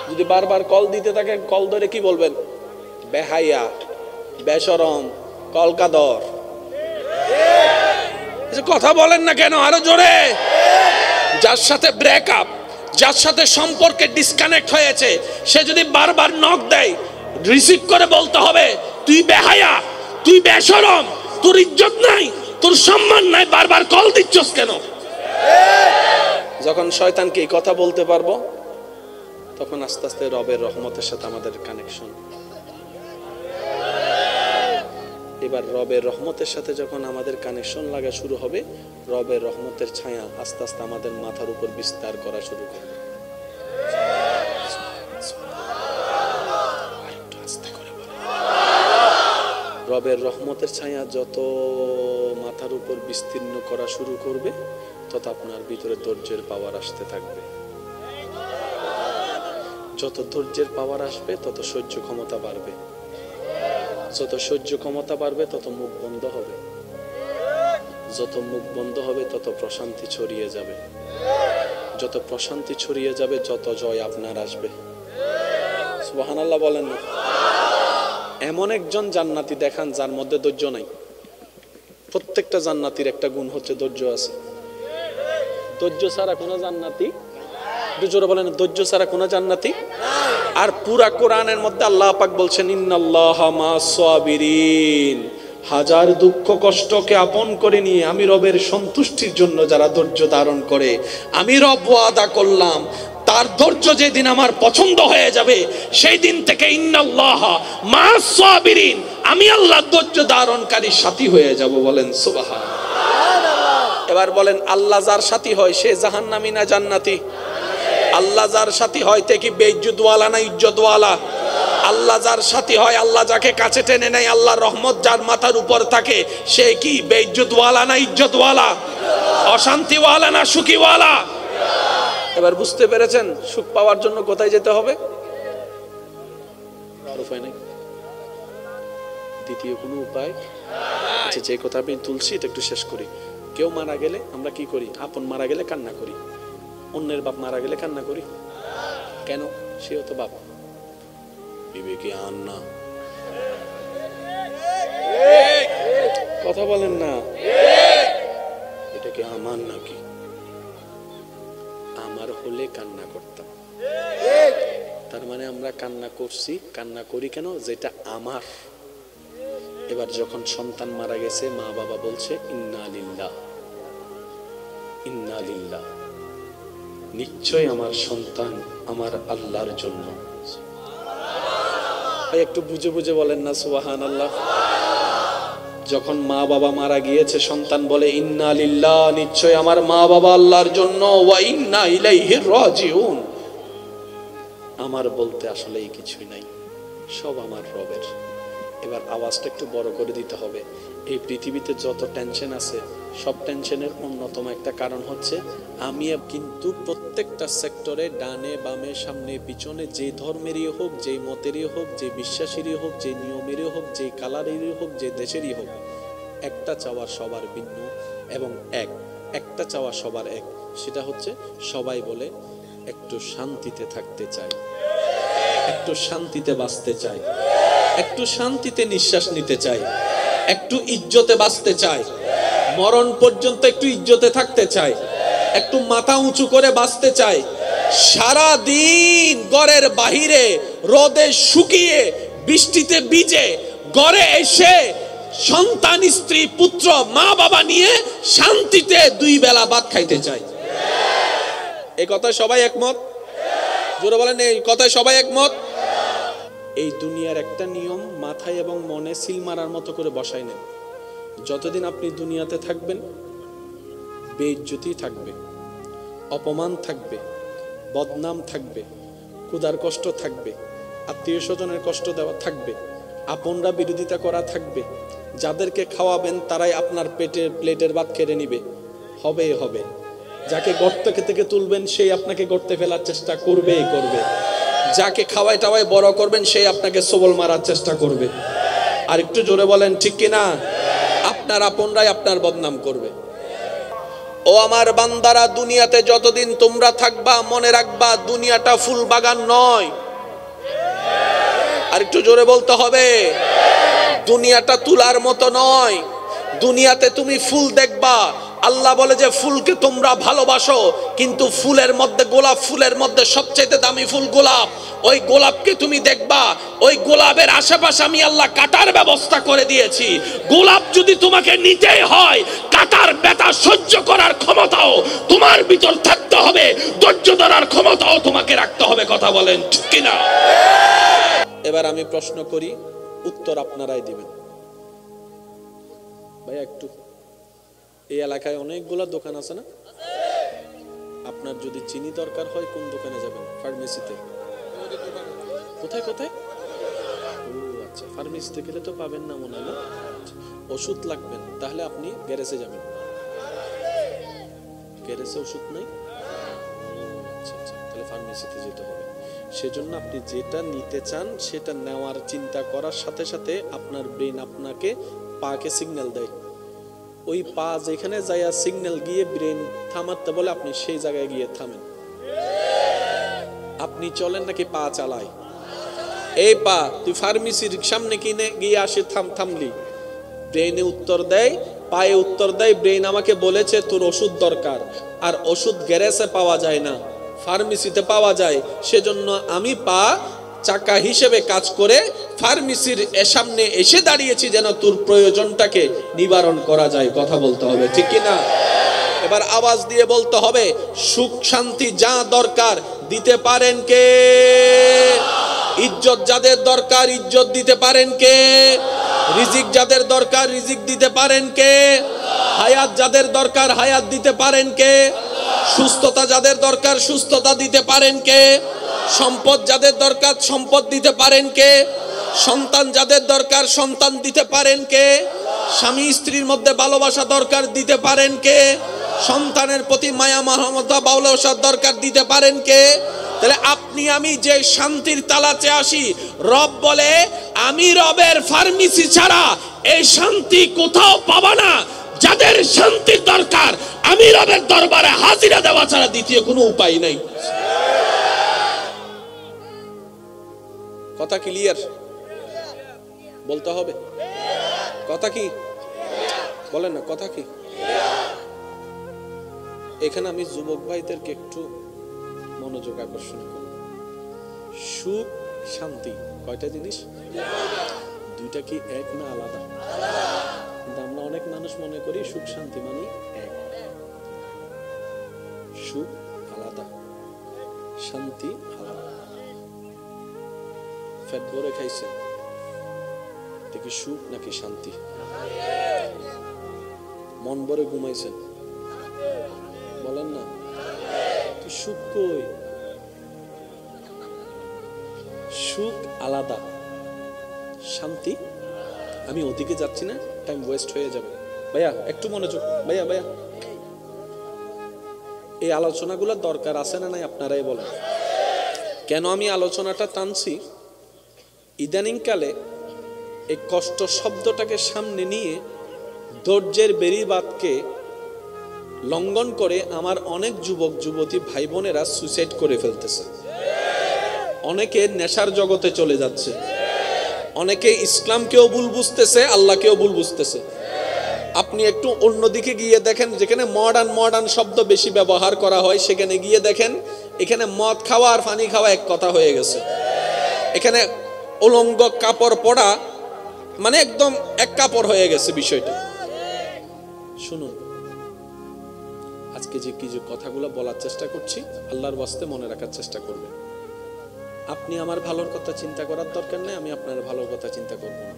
যদি বারবার কল দিতে থাকে, কল ধরে কি বলবেন? বেহাইয়া, বেশরম, কলকাদর। কথা বলেন না কেন? আরো জোরে। যার সাথে ব্রেকআপ, যার সাথে সম্পর্কে ডিসকানেক্ট হয়েছে, সে যদি বারবার নক দেয়, রিসিভ করে বলতে হবে তুই বেহায়া, তুই বেশরম, তোর ইজ্জত নাই, তোর সম্মান নাই, বারবার কল দিচ্ছস কেন? যখন শয়তানকে এই কথা বলতে পারবো, তখন আস্তে আস্তে রবের রহমতের সাথে আমাদের কানেকশন। এবার রবের রহমতের সাথে যখন আমাদের কানেকশন লাগা শুরু হবে, রবের রহমতের ছায়া আস্তে আস্তে আমাদের মাথার উপর বিস্তার করা শুরু করবে। রবের রহমতের ছায়া যত মাথার উপর বিস্তীর্ণ করা শুরু করবে, তত আপনার ভিতরে ধৈর্যের পাওয়ার আসতে থাকবে। যত ধৈর্যের পাওয়ার আসবে, তত সহ্য ক্ষমতা বাড়বে। যত সহ্য ক্ষমতা বাড়বে, তত মুখ বন্ধ হবে। যত মুখ বন্ধ হবে, তত প্রশান্তি ছড়িয়ে যাবে। যত প্রশান্তি ছড়িয়ে যাবে, যত জয় আপনার আসবে। সুবহানাল্লাহ বলেন না? এমন একজন জান্নাতি দেখান যার মধ্যে ধৈর্য নাই। প্রত্যেকটা জান্নাতির একটা গুণ হচ্ছে ধৈর্য আছে। ধৈর্য ছাড়া কোনো জান্নাতি, জোরে বলেন, ধৈর্য ছাড়া কোনো জান্নাতি। আর পুরা কোরআনের মধ্যে আল্লাহ পাক বলছেন ইন্নাল্লাহা মা'আস সাবিরিন, হাজার দুঃখ কষ্টকে আপন করে নিয়ে আমি রবের সন্তুষ্টির জন্য যারা ধৈর্য ধারণ করে, আমি রব ওয়াদা করলাম তার ধৈর্য যেদিন আমার পছন্দ হয়ে যাবে, সেই দিন থেকে ইন্নাল্লাহা মা'আস সাবিরিন, আমি আল্লাহ ধৈর্য ধারণকারীর সাথী হয়ে যাব। বলেন সুবহানাল্লাহ। এবার বলেন, আল্লাহ যার সাথী হয় সে জাহান্নামী না জান্নাতি? আল্লাহ যার সাথী হয় তে কি বেইজ্জতওয়ালা না ইজ্জতওয়ালা? আল্লাহ যার সাথী হয়, আল্লাহ যাকে কাছে টেনে নেয়, আল্লাহর রহমত যার মাথার উপর থাকে, সে কি বেইজ্জতওয়ালা না ইজ্জতওয়ালা, অশান্তিওয়ালা না সুখীওয়ালা? এবার বুঝতে পেরেছেন সুখ পাওয়ার জন্য কোথায় যেতে হবে? আর উপায় নাই, দ্বিতীয় কোনো উপায়। আচ্ছা, যে কথা আমি তুলছি এটা একটু শেষ করি। কেউ মারা গেলে আমরা কি করি? আপন মারা গেলে কান্না করি, অন্যের বাপ মারা গেলে কান্না করি কেন? সেও তো বাপ। বিবেকে আন না, কথা বলেন না, এটা কি আমার নাকি? আমার হলে কান্না করতাম। তার মানে আমরা কান্না করছি, কান্না করি কেন? যেটা আমার। এবার যখন সন্তান মারা গেছে, মা বাবা বলছে ইন্না লিল্লাহ ইন্না লিল্লাহ, নিশ্চয় আমার সন্তান আমার আল্লাহর জন্য। একটু বুঝে বুঝে বলেন না সুবহানাল্লাহ। যখন মা বাবা মারা গিয়েছে, সন্তান বলে ইন্না লিল্লাহ, নিশ্চয় আমার মা বাবা আল্লাহর জন্য, ওয়া ইন্না ইলাইহি রাজিউন। আমার বলতে আসলে কিছুই নাই, সব আমার রবের। এবার আওয়াজটা একটু বড় করে দিতে হবে। এই পৃথিবীতে যত টেনশন আছে, সব টেনশনের অন্যতম একটা কারণ হচ্ছে আমি। কিন্তু প্রত্যেকটা সেক্টরে, ডানে বামে সামনে পিছনে, যে ধর্মেরই হোক, যে মতেরই হোক, যে বিশ্বাসেরই হোক, যে নিয়মেরই হোক, যে কালারেরই হোক, যে দেশেরই হোক, একটা চাওয়া সবার ভিন্ন এবং একটা চাওয়া সবার এক। সেটা হচ্ছে সবাই বলে একটু শান্তিতে থাকতে চাই, একটু শান্তিতে বাঁচতে চাই, একটু শান্তিতে নিঃশ্বাস নিতে চাই, একটু ইজ্জতে বাঁচতে চাই, মরণ পর্যন্ত একটু ইজ্জতে থাকতে চাই, একটু মাথা উঁচু করে বাঁচতে চাই। সারা দিন ঘরের বাহিরে রোদে শুকিয়ে বৃষ্টিতে ভিজে ঘরে এসে সন্তান, স্ত্রী, পুত্র, মা বাবা নিয়ে শান্তিতে 2 বেলা ভাত খাইতে চাই। এই কথায় সবাই একমত? জোরে বলেন, এই কথায় সবাই একমত? এই দুনিয়ার একটা নিয়ম মাথায় এবং মনে সিল মারার মতো করে বসাই নেন। যতদিন আপনি দুনিয়াতে থাকবেন, বেইজ্জতি থাকবে, অপমান থাকবে, বদনাম থাকবে, ক্ষুধার কষ্ট থাকবে, আত্মীয় স্বজনের কষ্ট দেওয়া থাকবে, আপনরা বিরোধিতা করা থাকবে, যাদেরকে খাওয়াবেন তারাই আপনার প্লেটের ভাত কেড়ে নিবে, হবে। যাকে গর্ত থেকে তুলবেন সেই আপনাকে গর্তে ফেলার চেষ্টা করবে। যাকে খাওয়াই টাওয়াই বড় করবেন সেই আপনাকে সবল মারার চেষ্টা করবে। আর একটু জোরে বলেন ঠিক কিনা? আপনার আপনরাই আপনার বদনাম করবে। ও আমার বান্দারা, দুনিয়াতে যতদিন তোমরা থাকবা, মনে রাখবা দুনিয়াটা ফুল বাগান নয়। আর একটু জোরে বলতে হবে, দুনিয়াটা তুলার মতো নয়। দুনিয়াতে তুমি ফুল দেখবা, আল্লাহ বলে যে ফুলকে তোমরা ভালোবাসো, কিন্তু ফুলের মধ্যে, গোলাপ ফুলের মধ্যে সবচেয়ে দামি ফুল গোলাপ। ওই গোলাপকে তুমি দেখবা, ওই গোলাপের আশেপাশে আমি আল্লাহ কাটার ব্যবস্থা করে দিয়েছি। গোলাপ যদি তোমাকে নিতেই হয়, কাটার ব্যথা সহ্য করার ক্ষমতাও তোমার ভিতর থাকতে হবে, ধৈর্য ধরার ক্ষমতাও তোমাকে রাখতে হবে। কথা বলেন ঠিক কিনা? এবার আমি প্রশ্ন করি, উত্তর আপনারাই দিবেন। ভাই একটু, এই এলাকায় অনেকগুলো দোকান আছে না? আপনার যদি চিনি দরকার হয় কোন দোকানে যাবেন? ফার্মেসিতে। কোথায়? ও আচ্ছা, ফার্মেসিতে গেলে তো পাবেন না মনে হয় না। ওষুধ লাগবেন, তাহলে আপনি গ্যারেজে যাবেন। গ্যারেজে ওষুধ নাই? আচ্ছা, তাহলে ফার্মেসিতে যেতে হবে। সেজন্য আপনি যেটা নিতে চান সেটা নেওয়ার চিন্তা করার সাথে সাথে আপনার ব্রেন আপনাকে পাকে সিগন্যাল দেয়। ওই পা যেখানে যাইয়া সিগন্যাল গিয়ে ব্রেন থামাতে বলে, আপনি সেই জায়গায় গিয়ে থামেন। আপনি চলেন নাকি পা চালায়? এই পা তুই ফার্মেসির সামনে কিনে গিয়ে আসে, থামলি। ব্রেনে উত্তর দেয়, পায়ে উত্তর দেয়, ব্রেন আমাকে বলেছে তোর ওষুধ দরকার, আর ওষুধ গ্যারেজে পাওয়া যায় না, ফার্মেসিতে পাওয়া যায়। সেজন্য আমি পা চাকা হিসেবে কাজ করে ফার্মেসির সামনে এসে দাঁড়িয়েছি যেন তোর প্রয়োজনটাকে নিবারণ করা যায়। কথা বলতে হবে ঠিক কিনা? এবার আওয়াজ দিয়ে বলতে হবে, সুখ শান্তি যা দরকার দিতে পারেন কে? ইজ্জত যাদের দরকার ইজ্জত দিতে পারেন কে? রিজিক যাদের দরকার রিজিক দিতে পারেন কে? হায়াত যাদের দরকার হায়াত দিতে পারেন কে? সুস্থতা যাদের দরকার সুস্থতা দিতে পারেন কে? সম্পদ যাদের দরকার সম্পদ দিতে পারেন কে? সন্তান যাদের দরকার সন্তান দিতে পারেন কে? স্বামী স্ত্রীর মধ্যে ভালোবাসা দরকার দিতে পারেন কে? সন্তানের প্রতি মায়া মমতা ভালোবাসার দরকার দিতে পারেন কে? তাহলে আপনি আমি যে শান্তির তালাচে আসি, রব বলে আমি রবের ফার্মেসি ছাড়া এই শান্তি কোথাও পাবা না। যাদের শান্তির দরকার আমি রবের দরবারে হাজিরা দেওয়া ছাড়া দ্বিতীয় কোনো উপায় নাই। কথা ক্লিয়ার? বলতে হবে কথা কি বলেন না, কথা কি? এখানে আমি যুবক ভাইদেরকে একটু মনোযোগ আকর্ষণ করব। সুখ শান্তি কয়টা জিনিস? দুইটা কি এক না আলাদা? কিন্তু আমরা অনেক মানুষ মনে করি সুখ শান্তি মানে এক। সুখ আলাদা, শান্তি আলাদা। পেট ভরে খাইছে, এটা কি সুখ নাকি শান্তি? মন ভরে ঘুমাইছেন, বলেন না সুখ কই? সুখ আলাদা, শান্তি। আমি ওদিকে যাচ্ছি না, টাইম ওয়েস্ট হয়ে যাবে। ভাইয়া একটু মনোযোগ, ভাইয়া ভাইয়া এই আলোচনাগুলো দরকার আছে না নাই আপনারাই বলেন। কেন আমি আলোচনাটা টানছি? ইদানিং কালে এই কষ্ট শব্দটাকে সামনে নিয়ে ধৈর্যের বেড়িবাঁধকে লঙ্ঘন করে আমার অনেক যুবক যুবতী ভাই বোনেরা সুইসাইড করে ফেলতেছে। অনেকে নেশার জগতে চলে যাচ্ছে, অনেকে ইসলামকেও ভুল বুঝতেছে, আল্লাহকেও ভুল বুঝতেছে। আপনি একটু অন্যদিকে গিয়ে দেখেন, যেখানে মডার্ন শব্দ বেশি ব্যবহার করা হয় সেখানে গিয়ে দেখেন এখানে মদ খাওয়া আর পানি খাওয়া এক কথা হয়ে গেছে। এখানে উলঙ্গ কাপড় পরা মানে একদম এক কাপড় হয়ে গেছে বিষয়টা। শুনুন, আজকে যে কি যে কথাগুলো বলার চেষ্টা করছি আল্লাহর ওয়াস্তে মনে রাখার চেষ্টা করবেন। আপনি আমার ভালোর কথা চিন্তা করার দরকার নেই, আমি আপনার ভালোর কথা চিন্তা করব না,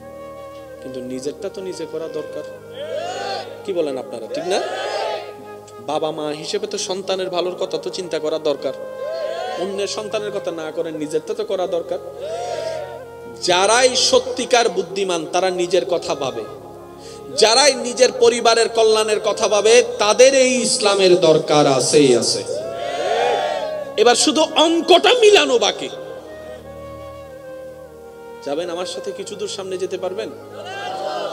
কিন্তু নিজেরটা তো নিজে করা দরকার। কি বলেন আপনারা, ঠিক না? বাবা মা হিসেবে তো সন্তানের ভালোর কথা তো চিন্তা করা দরকার। অন্যের সন্তানের কথা না করেন, নিজেরটা তো করা দরকার। যারাই সত্যিকার বুদ্ধিমান তারা নিজের কথা ভাবে, যারাই নিজের পরিবারের কল্যাণের কথা ভাবে তাদের এই ইসলামের দরকার আছেই আছে। এবার শুধু অঙ্কটা মিলানো বাকি। যাবেন আমার সাথে কিছু দূর সামনে যেতে পারবেন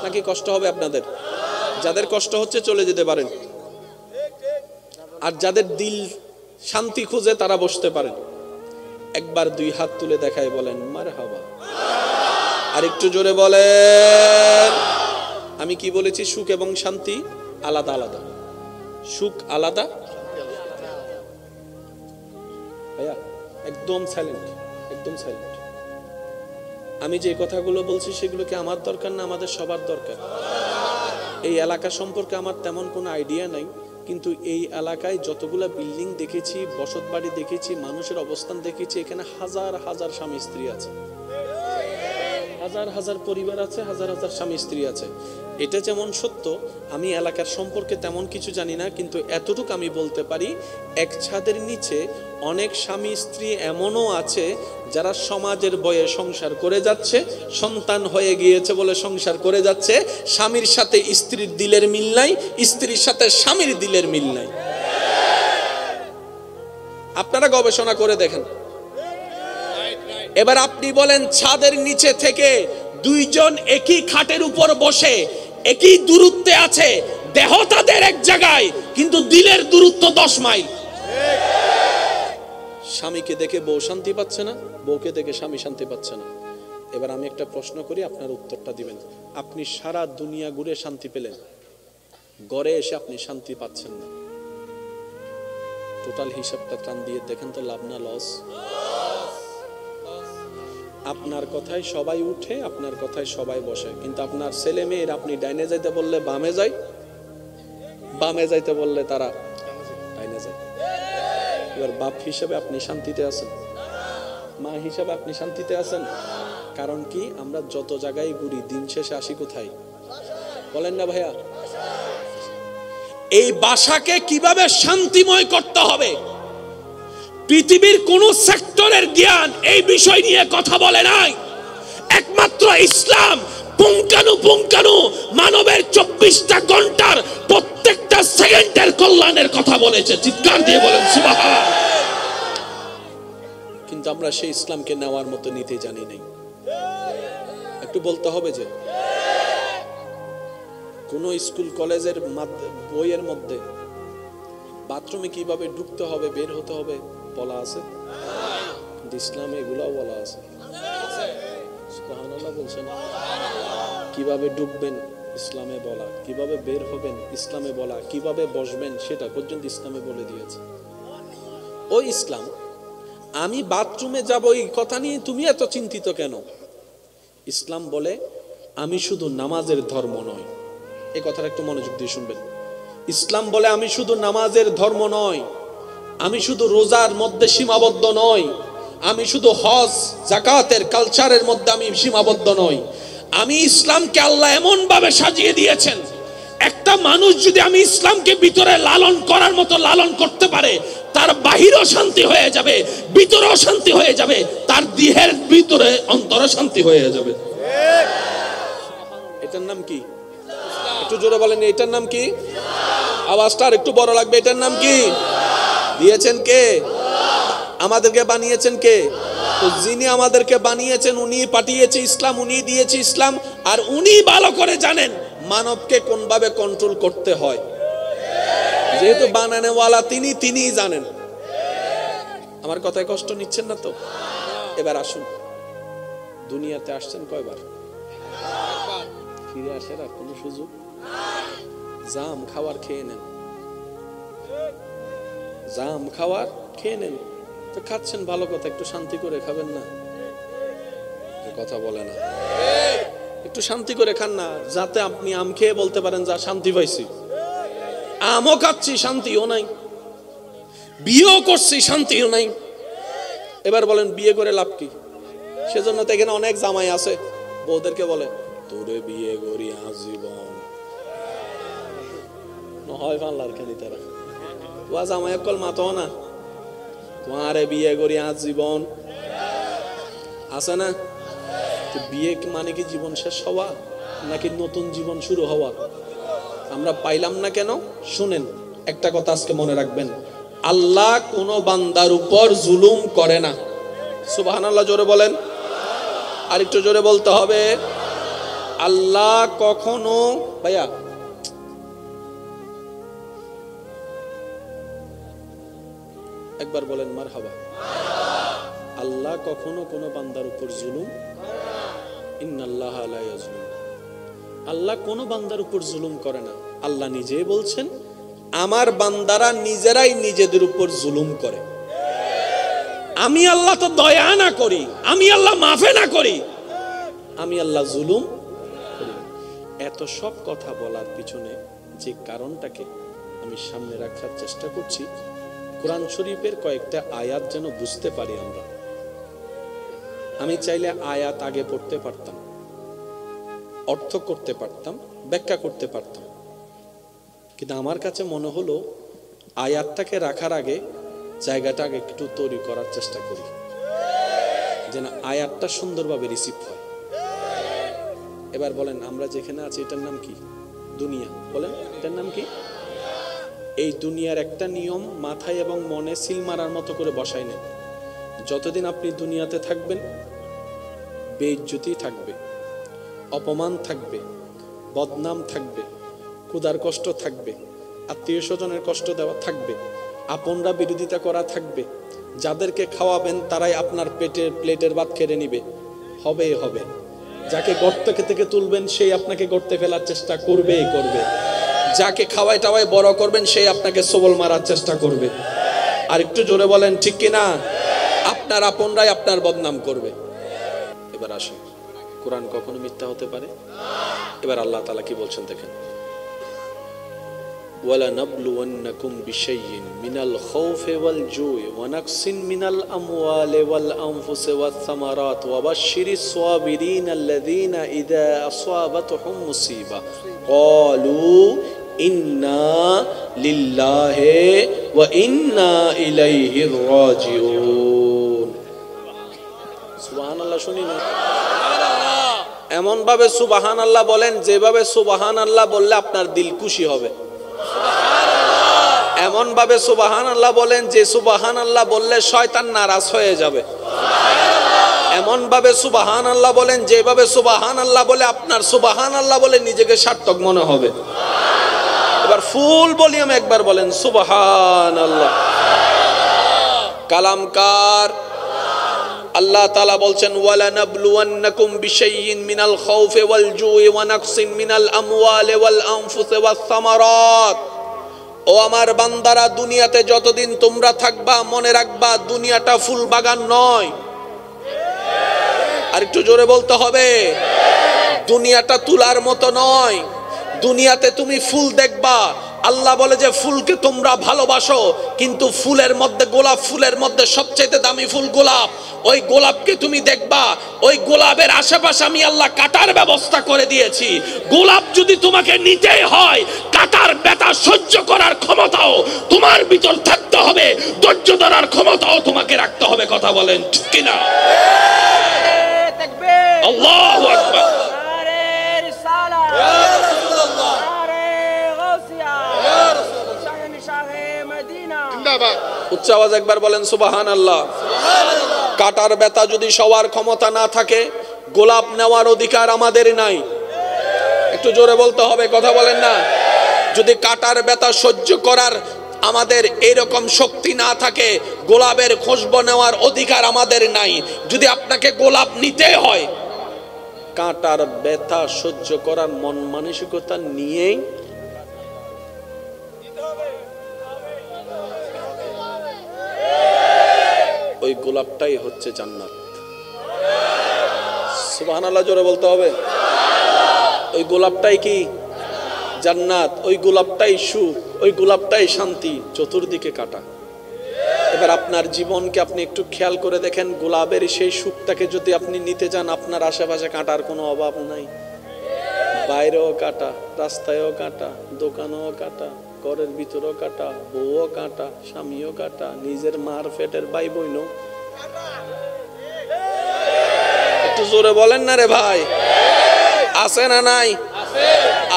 নাকি কষ্ট হবে আপনাদের? যাদের কষ্ট হচ্ছে চলে যেতে পারেন, আর যাদের দিল শান্তি খুঁজে তারা বসতে পারেন। একবার দুই হাত তুলে দেখায় বলেন মারহাবা। আর একটু জোরে বলেন। আমি কি বলেছি? সুখ এবং শান্তি আলাদা আলাদা। সুখ আলাদা। ভাইয়া একদম সাইলেন্ট, একদম সাইলেন্ট। আমি যে কথাগুলো বলছি সেগুলো কি আমার দরকার না আমাদের সবার দরকার? এই এলাকা সম্পর্কে আমার তেমন কোনো আইডিয়া নাই, কিন্তু এই এলাকায় যতগুলা বিল্ডিং দেখেছি, বসত বাড়ি দেখেছি, মানুষের অবস্থান দেখেছি, এখানে হাজার হাজার স্বামী স্ত্রী আছে, হাজার হাজার পরিবার আছে, হাজার হাজার স্বামী স্ত্রী আছে। এটা যেমন সত্য, আমি এলাকার সম্পর্কে তেমন কিছু জানি না, কিন্তু এতটুকু আমি বলতে পারি এক ছাদের নিচে অনেক স্বামী স্ত্রী এমনও আছে যারা সমাজের বয়ে সংসার করে যাচ্ছে, সন্তান হয়ে গিয়েছে বলে সংসার করে যাচ্ছে। স্বামীর সাথে স্ত্রীর দিলের মিল নাই, স্ত্রীর সাথে স্বামীর দিলের মিল নাই। আপনারা গবেষণা করে দেখেন। এবার আপনি বলেন, ছাদের নিচে থেকে দুইজন একই খাটের উপর বসে একই দূরত্বে আছে, দেহ তাদের এক জায়গায়, কিন্তু দিলের দূরত্ব 10 মাইল। স্বামীকে দেখে বউ শান্তি পাচ্ছে না, বউকে দেখে স্বামী শান্তি পাচ্ছে না। এবার আমি একটা প্রশ্ন করি, আপনার উত্তরটা দিবেন। আপনি সারা দুনিয়া ঘুরে শান্তি পেলেন, ঘরে এসে আপনি শান্তি পাচ্ছেন না, টোটাল হিসাবটা টান দিয়ে দেখেন তো লাভ না লস? আপনার কথায় সবাই উঠে, আপনার কথায় সবাই বসে, কিন্তু আপনার ছেলে মেয়ের আপনি ডাইনে যাইতে বললে বামে যায়, বামে যাইতে বললে তারা ডাইনে যায়। এবার বাপ হিসেবে আপনি শান্তিতে আছেন, মা হিসেবে আপনি শান্তিতে আছেন? কারণ কি? আমরা যত জায়গায় ঘুরি দিন শেষে আসি কোথায়? বলেন না ভাইয়া? এই বাসাকে কিভাবে শান্তিময় করতে হবে, পৃথিবীর কোন সেক্টরের জ্ঞান এই বিষয় নিয়ে কথা বলে নাই। একমাত্র ইসলাম পুঙ্খানুপুঙ্খানু মানবের 24টা ঘন্টার প্রত্যেকটা সেকেন্ডের কল্যাণের কথা বলেছে। চিৎকার দিয়ে বলেন সুবহান। কিন্তু আমরা সেই ইসলামকে নেওয়ার মতো নিতে জানি নাই। একটু বলতে হবে যে কোন স্কুল কলেজের বইয়ের মধ্যে বাথরুমে কিভাবে ঢুকতে হবে বের হতে হবে বলা আছে? কিন্তু ইসলামে এগুলাও বলা আছে। সুবহানাল্লাহ বলছেন। কিভাবে ঢুকবেন ইসলামে বলা, কিভাবে বের হবেন ইসলামে বলা, কিভাবে বসবেন সেটা পর্যন্ত ইসলামে বলে দিয়েছে। ওই ইসলাম আমি বাথরুমে যাব এই কথা নিয়ে তুমি এত চিন্তিত কেন? ইসলাম বলে আমি শুধু নামাজের ধর্ম নয়। এই কথাটা একটু মনোযোগ দিয়ে শুনবেন। ইসলাম বলে আমি শুধু নামাজের ধর্ম নয়, আমি শুধু রোজার মধ্যে সীমাবদ্ধ নয়, আমি শুধু হজ যাকাতের কালচারের মধ্যে আমি সীমাবদ্ধ নই। আমি ইসলামকে আল্লাহ এমন ভাবে সাজিয়ে দিয়েছেন, একটা মানুষ যদি আমি ইসলামকে ভিতরে লালন করার মতো লালন করতে পারে, তার বাহিরও শান্তি হয়ে যাবে, ভিতরেও শান্তি হয়ে যাবে, তার দেহের ভিতরে অন্তরে শান্তি হয়ে যাবে। এটার নাম কি? একটু জোরে বলেন, এটার নাম কি? আওয়াজটা আর একটু বড় লাগবে। এটার নাম কি? দিয়েছেন কে? আমাদেরকে বানিয়েছেন কে? তো যিনি আমাদেরকে বানিয়েছেন উনি পাঠিয়েছে ইসলাম, উনি দিয়েছে ইসলাম, আর উনি ভালো করে জানেন মানবকে কোন ভাবে কন্ট্রোল করতে হয়। যেহেতু বানানোওয়ালা তিনিই জানেন। আমার কথায় কষ্ট নিচ্ছেন না তো? এবার আসুন, দুনিয়াতে আসছেন কয়বার? ফিরে আসার আর কোনো সুযোগ? জাম খাওয়ার খেয়ে নেন, জাম খাওয়ার খেয়ে নেন। তো খাচ্ছেন ভালো কথা, একটু শান্তি করে খাবেন না? কথা বলে না। একটু শান্তি করে খান না, যাতে আপনি আম খেয়ে বলতে পারেন যা শান্তি পাইছি। আমও খাচ্ছি শান্তিও নাই, বিয়েও করছি শান্তিও নাই। এবার বলেন বিয়ে করে লাভ কি? সেজন্য তো এখানে অনেক জামাই আছে, বউদেরকে বলে তোরে বিয়ে করি আজীবন। হয় ফাল্লার খানি তারা ওয়া জামাই কল মাতো না, তোমারে বিয়ে করি আজীবন আছে না? বিয়ে মানে কি জীবন শেষ হওয়া নাকি নতুন জীবন শুরু হওয়া? আমরা পাইলাম না কেন? শুনেন, একটা কথা আজকে মনে রাখবেন, আল্লাহ কোন বান্দার উপর জুলুম করে না। সুবহানাল্লাহ জোরে বলেন, আর একটু জোরে বলতে হবে। আল্লাহ কখনো, ভাইয়া একবার বলেন মারহাবা। আল্লাহ কখনো কোন বান্দার উপর জুলুম, ইন্নাল্লাহা লা ইয়াজলিম, আল্লাহ কোন বান্দার উপর জুলুম করে না। আল্লাহ নিজেই বলছেন আমার বান্দারা নিজেরাই নিজেদের উপর জুলুম করে। আমি আল্লাহ তো দয়া না করি, আমি আল্লাহ মাফে না করি, আমি আল্লাহ জুলুম করি। এত সব কথা বলার পিছনে যে কারণটাকে আমি সামনে রাখার চেষ্টা করছি, কোরআন শরীফের কয়েকটা আয়াত যেন বুঝতে পারি আমরা। আমি চাইলে আয়াত আগে পড়তে পারতাম, অর্থ করতে পারতাম, ব্যাখ্যা করতে পারতাম, কিন্তু আমার কাছে মনে হলো আয়াতটাকে রাখার আগে জায়গাটা আগে একটু তৈরি করার চেষ্টা করি, যেন আয়াতটা সুন্দরভাবে রিসিভ হয়। এবার বলেন আমরা যেখানে আছি এটার নাম কি? দুনিয়া। বলেন এটার নাম কি? এই দুনিয়ার একটা নিয়ম মাথায় এবং মনে সিল মারার মতো করে বসাই নেন। যতদিন আপনি দুনিয়াতে থাকবেন বেইজ্জতি থাকবে, অপমান থাকবে, বদনাম থাকবে, ক্ষুধার কষ্ট থাকবে, আত্মীয় স্বজনের কষ্ট দেওয়া থাকবে, আপনরা বিরোধিতা করা থাকবে, যাদেরকে খাওয়াবেন তারাই আপনার প্লেটের ভাত কেড়ে নিবে, হবে। যাকে গর্ত থেকে তুলবেন সেই আপনাকে গর্তে ফেলার চেষ্টা করবে, যাকে খাওয়াই টাওয়াই বড় করবেন সেই আপনাকে সবল মারার চেষ্টা করবে। আর একটু জোরে বলেন ঠিক কিনা? আপনার আপনরাই আপনার বদনাম করবে। এবার আসুন, কোরআন কখনো মিথ্যা হতে পারে? এবার আল্লাহ তাআলা কি বলছেন দেখেন, ওয়ালা নাবলুওয়ান্নাকুম বিশাইইন মিনাল খাউফি ওয়াল জুই ওয়া নাকসিন মিনাল আমওয়ালি ওয়াল আনফুসি ওয়াস সামারাত ওয়া বাশশিরিস সাবিরিন আল্লাযীনা ইযা আসাবাতহুম মুসিবা ক্বালু ইন্না লিল্লাহি ওয়া ইন্না ইলাইহি রাজিউন। সুবহানাল্লাহ শুনি না? এমন ভাবে সুবহানাল্লাহ বলেন যেভাবে সুবহানাল্লাহ বললে আপনার দিল খুশি হবে। এমন ভাবে সুবহানাল্লাহ বলেন যে সুবহানাল্লাহ বললে শয়তান নারাজ হয়ে যাবে। এমন ভাবে সুবহানাল্লাহ বলেন যেভাবে সুবহানাল্লাহ বলে আপনার সুবহানাল্লাহ বলে নিজেকে সার্থক মনে হবে। এবার ফুল ভলিউমে একবার বলেন সুবহানাল্লাহ। কালামকার আল্লাহ তাআলা বলছেন ওয়ালা নাবলুওয়ান্নাকুম বিশাইইন মিনাল খাউফি ওয়াল জুই ওয়া নাকসিন মিনাল আমওয়ালি ওয়াল আনফুসি ওয়াস সামারাত। ও আমার বান্দারা, দুনিয়াতে যতদিন তোমরা থাকবা মনে রাখবা দুনিয়াটা ফুল বাগান নয়। আর একটু জোরে বলতে হবে, দুনিয়াটা তুলার মতো নয়। দুনিয়াতে তুমি ফুল দেখবা, আল্লাহ বলে যে ফুলকে তোমরা ভালোবাসো, কিন্তু ফুলের মধ্যে গোলাপ ফুলের মধ্যে সবচেয়ে দামি ফুল গোলাপ। ওই গোলাপকে তুমি দেখবা, ওই গোলাপের আশেপাশে আমি আল্লাহ কাটার ব্যবস্থা করে দিয়েছি। গোলাপ যদি তোমাকে নিতেই হয়, কাটার ব্যথা সহ্য করার ক্ষমতাও তোমার ভিতর থাকতে হবে, ধৈর্য ধরার ক্ষমতাও তোমাকে রাখতে হবে। কথা বলেন ঠিক কিনা? আল্লাহু আকবার। উচ্চ আওয়াজ একবার বলেন সুবহানাল্লাহ। কাটার ব্যথা যদি সবার ক্ষমতা না থাকে, গোলাপ নেওয়ার অধিকার আমাদের নাই। একটু জোরে বলতে হবে, কথা বলেন না। যদি কাটার ব্যথা সহ্য করার আমাদের এরকম শক্তি না থাকে, গোলাপের খুশবু নেওয়ার অধিকার আমাদের নাই। যদি আপনাকে গোলাপ নিতে হয়, কাটার ব্যথা সহ্য করার মন মানসিকতা নিয়েই ওই গোলাপটাই হচ্ছে জান্নাত। সুবহানাল্লাহ জোরে বলতে হবে। ওই গোলাপটাই কি জান্নাত, ওই গোলাপটাই সুখ, ওই গোলাপটাই শান্তি। চতুর্দিকে কাটা। এবার আপনার জীবনকে আপনি একটু খেয়াল করে দেখেন, গোলাপের সেই সুখটাকে যদি আপনি নিতে যান, আপনার আশেপাশে কাটার কোনো অভাব নাই। বাইরেও কাটা, রাস্তায়ও কাটা, দোকানেও কাটা, ঘরের ভিতরেও কাটা, বউও কাটা, স্বামীও কাটা, নিজের মার পেটের ভাই বোনও। একটু জোরে বলেন না রে ভাই, আছে না নাই?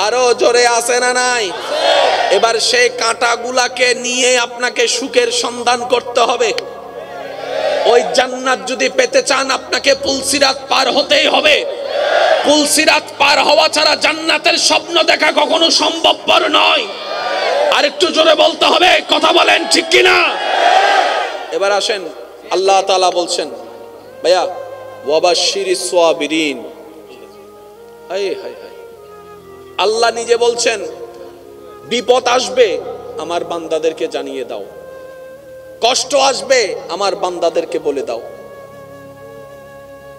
আরো জোরে আছে না নাই? এবার সেই কাঁটাগুলাকে নিয়ে আপনাকে সুখের সন্ধান করতে হবে। ওই জান্নাত যদি পেতে চান, আপনাকে পুলসিরাত পার হতেই হবে। পুলসিরাত পার হওয়া ছাড়া জান্নাতের স্বপ্ন দেখা কখনো সম্ভবপর নয়। আর একটু জোরে বলতে হবে, কথা বলেন ঠিক কিনা? এবার আসেন, আল্লাহ তাআলা বলছেন ভাইয়া ওয়াবাশশিরিস সাবিরিন। হায় হায় হায়, আল্লাহ নিজে বলছেন বিপদ আসবে আমার বান্দাদেরকে জানিয়ে দাও, কষ্ট আসবে আমার বান্দাদেরকে বলে দাও।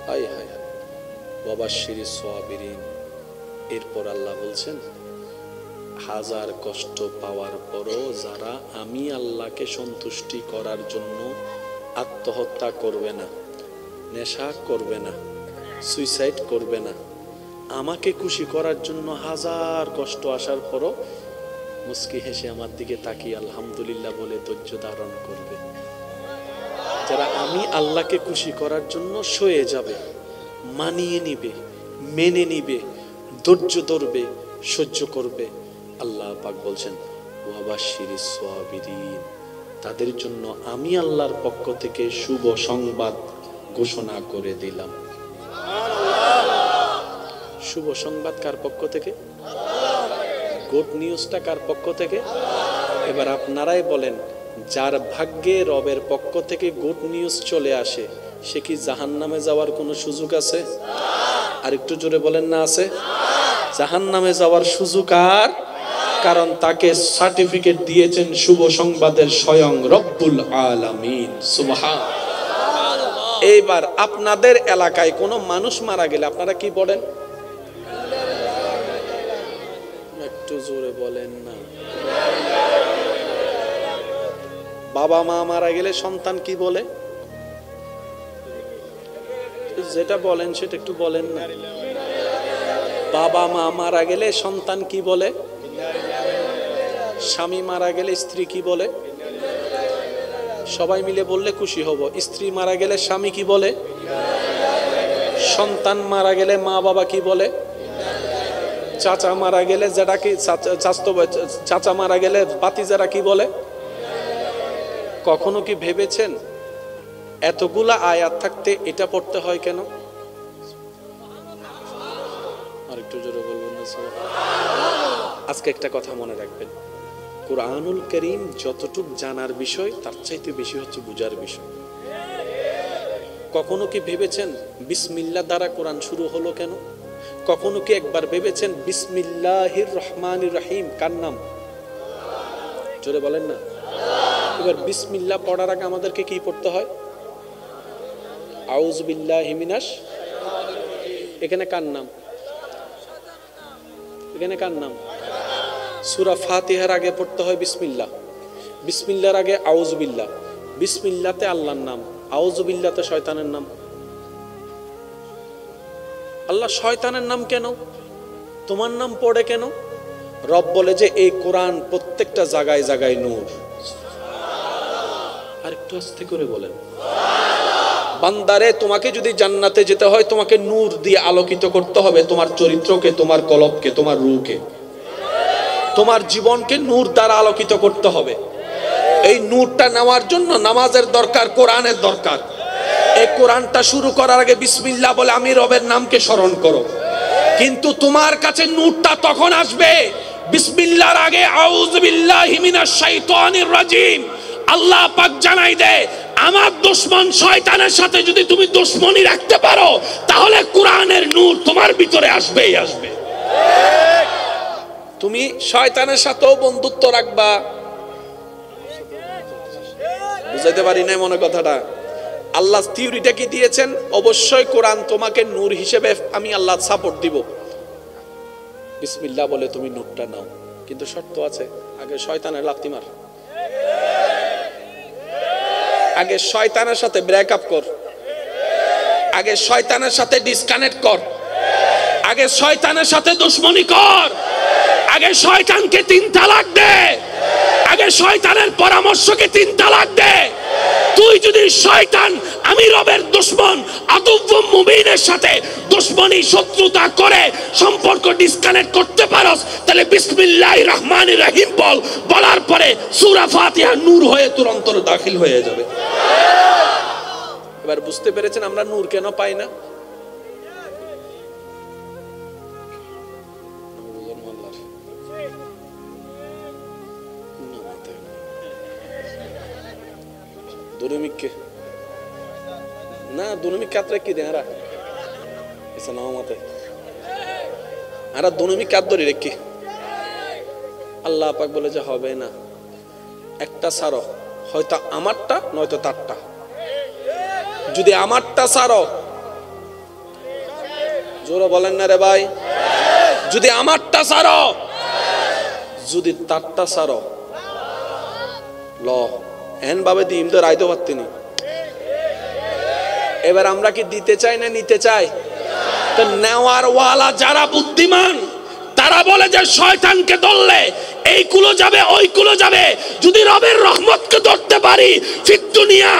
হায় হায় হায়, ওয়াবাশশিরিস সাবিরিন। এরপর আল্লাহ বলছেন হাজার কষ্ট পাওয়ার পরও যারা আমি আল্লাহকে সন্তুষ্টি করার জন্য আত্মহত্যা করবে না, নেশা করবে না, সুইসাইড করবে না, আমাকে খুশি করার জন্য হাজার কষ্ট আসার পরও মুস্কি হেসে আমার দিকে তাকিয়ে আলহামদুলিল্লাহ বলে ধৈর্য ধারণ করবে, যারা আমি আল্লাহকে খুশি করার জন্য সয়ে যাবে, মানিয়ে নিবে, মেনে নিবে, ধৈর্য ধরবে, সহ্য করবে, আল্লাহ পাক বলছেন ওয়াবাশশিরিস সাবিরিন। তাদের জন্য আমি আল্লাহর পক্ষ থেকে শুভ সংবাদ ঘোষণা করে দিলাম। শুভ সংবাদ কার পক্ষ থেকে? গুড নিউজটা কার পক্ষ থেকে? এবার আপনারাই বলেন, যার ভাগ্যে রবের পক্ষ থেকে গুড নিউজ চলে আসে, সে কি জাহান্নামে যাওয়ার কোনো সুযোগ আছে? আর একটু জোরে বলেন না আছে? জাহান্নামে যাওয়ার সুযোগ আর, কারণ তাকে সার্টিফিকেট দিয়েছেন শুভ সংবাদের স্বয়ং রব্বুল আলামিন। সুবহানাল্লাহ। এইবার আপনাদের এলাকায় কোনো মানুষ মারা গেলে আপনারা কি বলেন? একটু জোরে বলেন না। বাবা মা মারা গেলে সন্তান কি বলে? যেটা বলেন সেটা একটু বলেন না। বাবা মা মারা গেলে সন্তান কি বলে? স্বামী মারা গেলে স্ত্রী কি বলে? সবাই মিলে বললে খুশি হব। স্ত্রী মারা গেলে স্বামী কি বলে? সন্তান মারা গেলে মা বাবা কি বলে? চাচা মারা গেলে যেটা কি চাচা মারা গেলে ভাতিজারা কি বলে? কখনো কি ভেবেছেন এতগুলা আয়াত থাকতে এটা পড়তে হয় কেন? আরেকটু জোরে বলবেন না? আজকে একটা কথা মনে রাখবেন, কুরআনুল কারীম যতটুক জানার বিষয় তার চাইতে বেশি হচ্ছে বুঝার বিষয়। কখনো কি ভেবেছেন বিসমিল্লাহ দ্বারা কোরআন শুরু হলো কেন? কখনো কি একবার ভেবেছেন বিসমিল্লাহির রহমানির রহিম কার নাম? জোরে বলেন না। এবার বিসমিল্লাহ পড়ার আগে আমাদেরকে কি পড়তে হয়? আউযু বিল্লাহি মিনাশ। এখানে কার নাম? এখানে কার নাম? সূরা ফাতিহার আগে পড়তে হয় বিসমিল্লাহ, বিসমিল্লাহর আগে আউযু বিল্লাহ। বিসমিল্লাহতে আল্লাহর নাম, আউযু বিল্লাহতে শয়তানের নাম। আল্লাহ শয়তানের নাম কেন? তোমার নাম পড়ে কেন? রব বলে যে এই কোরআন প্রত্যেকটা জায়গায় জায়গায় নূর। আর একটু আস্তে করে বলেন। বান্দারে, তোমাকে যদি জান্নাতে যেতে হয় তোমাকে নূর দিয়ে আলোকিত করতে হবে, তোমার চরিত্রকে, তোমার কলবকে, তোমার রূহকে, তোমার জীবনকে নূর দ্বারা আলোকিত করতে হবে। এই নূরটা নেওয়ার জন্য নামাজের দরকার, কোরআনের দরকার। এই কোরআনটা শুরু করার আগে বিসমিল্লাহ বলে আমি রবের নামকে স্মরণ করো। কিন্তু তোমার কাছে নূরটা তখন আসবে বিসমিল্লাহর আগে আউযু বিল্লাহি মিনাশ শাইতানির রাজিম। আল্লাহ পাক জানাই দেয়, আমার দুশমন শয়তানের সাথে যদি তুমি দুশমনি রাখতে পারো তাহলে কোরআনের নূর তোমার ভিতরে আসবেই আসবে। তুমি শয়তানের সাথেও বন্ধুত্ব রাখবা। বুঝাইতে পারি না মনে কথাটা? আল্লাহ থিওরিটা কি দিয়েছেন? অবশ্যই কোরআন তোমাকে নূর হিসেবে আমি আল্লাহ সাপোর্ট দিব। বিসমিল্লাহ বলে তুমি নূরটা নাও, কিন্তু শর্ত আছে, আগে শয়তানের লাথি মার, আগে শয়তানের সাথে ব্রেকআপ কর, আগে শয়তানের সাথে ডিসকানেক্ট কর, আগে শয়তানের সাথে দুশমনি কর, আগে শয়তানকে 3 তালাক দে, আগে শয়তানের পরামর্শকে 3 তালাক দে। তুই যদি শয়তান, আমি রবের দুশমন আদুওয়ুম মুবিনের সাথে দুশমনি শত্রুতা করে সম্পর্ক ডিসকানেক্ট করতে পারস, তাহলে বিসমিল্লাহির রহমানির রহিম বল, বলার পরে সূরা ফাতিহা নূর হয়ে তোর অন্তরে দাখিল হয়ে যাবে। এবার বুঝতে পেরেছেন আমরা নূর কেন পাই না? দুরুমিককে না, দুরুমিক কাতরে কি দেন আরা এসে নাও মতে আরা দুরুমিক কাত ধরে রেখে আল্লাহ পাক বলে যে হবে না, একটা সারো, হয়তো আমারটা নয়তো তারটা। যদি আমারটা সারো, জোরে বলেন না রে ভাই, যদি আমারটা সারো, যদি তারটা সারো, ল এন ভাবে দিম তো রাইতে পারতিনি। এবার আমরা কি দিতে চাই না নিতে চাই? তো নেওয়ার ওয়ালা যারা বুদ্ধিমান তারা বলে যে শয়তানকে ধরলে এই কুলো যাবে ওই কুলো যাবে, যদি রবের রহমতকে ধরতে পারি ফিদ দুনিয়া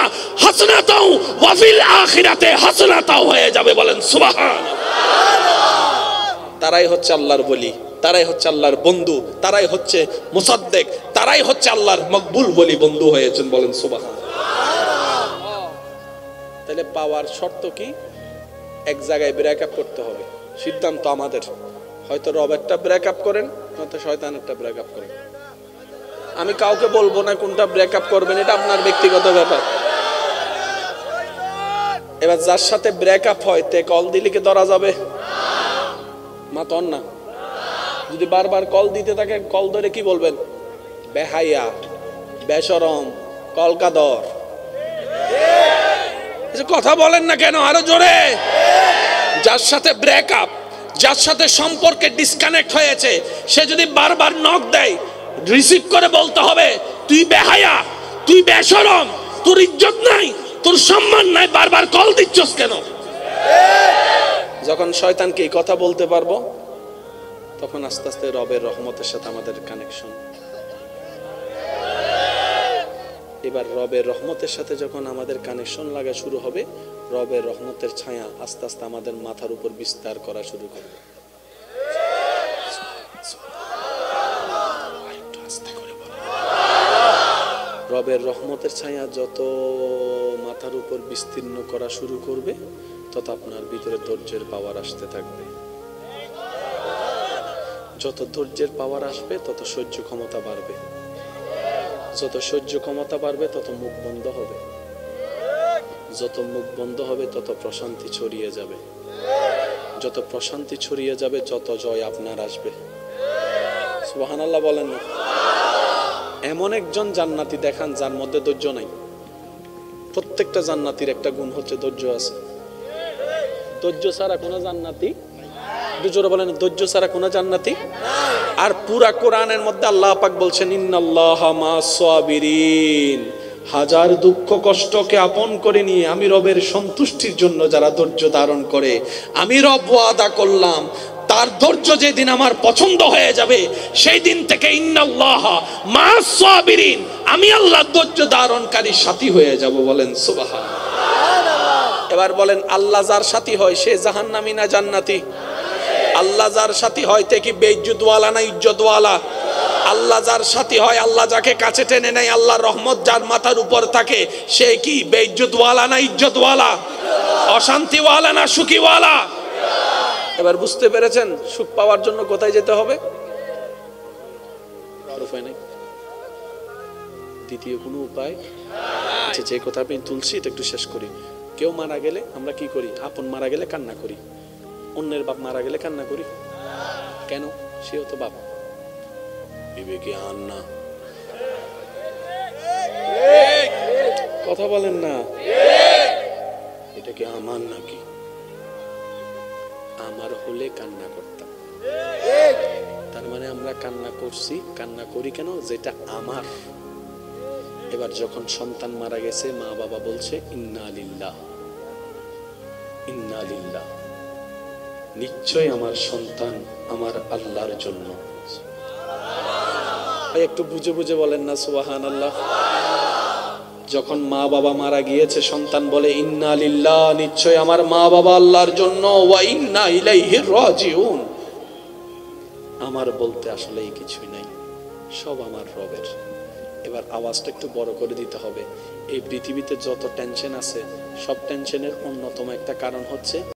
হাসনাতাও ওয়া ফিল আখিরাতে হাসনাতাও হয়ে যাবে। বলেন সুবহানাল্লাহ। তারাই হচ্ছে আল্লাহর ওলি, তারাই হচ্ছে আল্লাহর বন্ধু, তারাই হচ্ছে মুসাদ্দেক, তারাই হচ্ছে আল্লাহর মকবুল বলি বন্ধু হয়েছেন। বলেন সুবহানাল্লাহ। তাহলে পাওয়ার শর্ত কি? এক জায়গায় ব্রেকআপ করতে হবে, সিদ্ধান্ত আমাদের। হয়তো রবেরটা ব্রেকআপ করেন, নয়তো শয়তানেরটা ব্রেকআপ করেন। আমি কাউকে বলবো না কোনটা ব্রেকআপ করবেন, এটা আপনার ব্যক্তিগত ব্যাপার। এবার যার সাথে ব্রেকআপ হয় তে কল দিলে কি ধরা যাবে? মা তন না। যদি বারবার কল দিতে থাকে, কল ধরে কি বলবেন? বেহাইয়া, বেশরম, কলকাদর। কথা বলেন না কেন? আরো জোরে। যার সাথে ব্রেকআপ, যার সাথে সম্পর্কে ডিসকানেক্ট হয়েছে, সে যদি বারবার নক দেয়, রিসিভ করে বলতে হবে তুই বেহায়া, তুই বেশরম, তোর ইজ্জত নাই, তোর সম্মান নাই, বারবার কল দিচ্ছস কেন? যখন শয়তানকে এই কথা বলতে পারবো, তখন আস্তে আস্তে রবের রহমতের সাথে আমাদের কানেকশন। এবার রবের রহমতের সাথে যখন আমাদের কানেকশন লাগা শুরু হবে, রবের রহমতের ছায়া আস্তে আস্তে আমাদের মাথার উপর বিস্তার করা শুরু করবে। রবের রহমতের ছায়া যত মাথার উপর বিস্তীর্ণ করা শুরু করবে, তত আপনার ভিতরে ধৈর্যের পাওয়ার আসতে থাকবে। যত ধৈর্যের পাওয়ার আসবে, তত সহ্য ক্ষমতা বাড়বে। যত সহ্য ক্ষমতা বাড়বে, তত মুখ বন্ধ হবে। যত মুখ বন্ধ হবে, তত প্রশান্তি ছড়িয়ে যাবে। যত প্রশান্তি ছড়িয়ে যাবে, যত জয় আপনার আসবে। সুবহানাল্লাহ বলেন না? এমন একজন জান্নাতি দেখান যার মধ্যে ধৈর্য নাই। প্রত্যেকটা জান্নাতির একটা গুণ হচ্ছে ধৈর্য আছে। ধৈর্য ছাড়া কোনো জান্নাতি, জোরে বলেন, ধৈর্য ছাড়া কোনো জান্নাতি। আর পুরা কোরআনের মধ্যে আল্লাহ পাক বলছেন ইন্নাল্লাহা মা'আস সাবিরিন, হাজার দুঃখ কষ্টকে আপন করে নিয়ে আমি রবের সন্তুষ্টির জন্য যারা ধৈর্য ধারণ করে, আমি রব ওয়াদা করলাম তার ধৈর্য যেদিন আমার পছন্দ হয়ে যাবে, সেই দিন থেকে ইন্নাল্লাহা মা'আস সাবিরিন, আমি আল্লাহ ধৈর্য ধারণকারীর সাথী হয়ে যাব। বলেন সুবহানাল্লাহ। এবার বলেন, আল্লাহ যার সাথী হয় সে জাহান্নামী না জান্নাতি? আল্লাহ যার সাথী হয় তে কি বেইজ্জতওয়ালা না ইজ্জতওয়ালা? আল্লাহ যার সাথী হয়, আল্লাহ যাকে কাছে টেনে নেয়, আল্লাহর রহমত যার মাথার উপর থাকে, সে কি বেইজ্জতওয়ালা না ইজ্জতওয়ালা? অশান্তিওয়ালা না সুখীওয়ালা? এবার বুঝতে পেরেছেন সুখ পাওয়ার জন্য কোথায় যেতে হবে? উপায় নেই, দ্বিতীয় কোনো উপায়। আচ্ছা, যে কথা আমি তুলছি এটা একটু শেষ করি। কেউ মারা গেলে আমরা কি করি? আপন মারা গেলে কান্না করি, অন্যের বাপ মারা গেলে কান্না করি কেন? সেও তো বাপ। বিবেকে আন না, কথা বলেন না। এটা কি আমার নাকি? আমার হলে কান্না করতাম। তার মানে আমরা কান্না করছি, কান্না করি কেন? যেটা আমার। এবার যখন সন্তান মারা গেছে, মা বাবা বলছে ইন্না লিল্লাহ, ইন্না লিল্লাহ, নিশ্চয় আমার সন্তান আমার আল্লাহর জন্য। একটু বুঝে বুঝে বলেন না সুবহানাল্লাহ। যখন মা বাবা মারা গিয়েছে, সন্তান বলে ইন্না লিল্লাহ, নিশ্চয় আমার মা বাবা আল্লাহর জন্য, ওয়া ইন্না ইলাইহি রাজিউন। আমার বলতে আসলেই কিছুই নাই, সব আমার রবের। এবার আওয়াজটা একটু বড় করে দিতে হবে। এই পৃথিবীতে যত টেনশন আছে, সব টেনশনের অন্যতম একটা কারণ হচ্ছে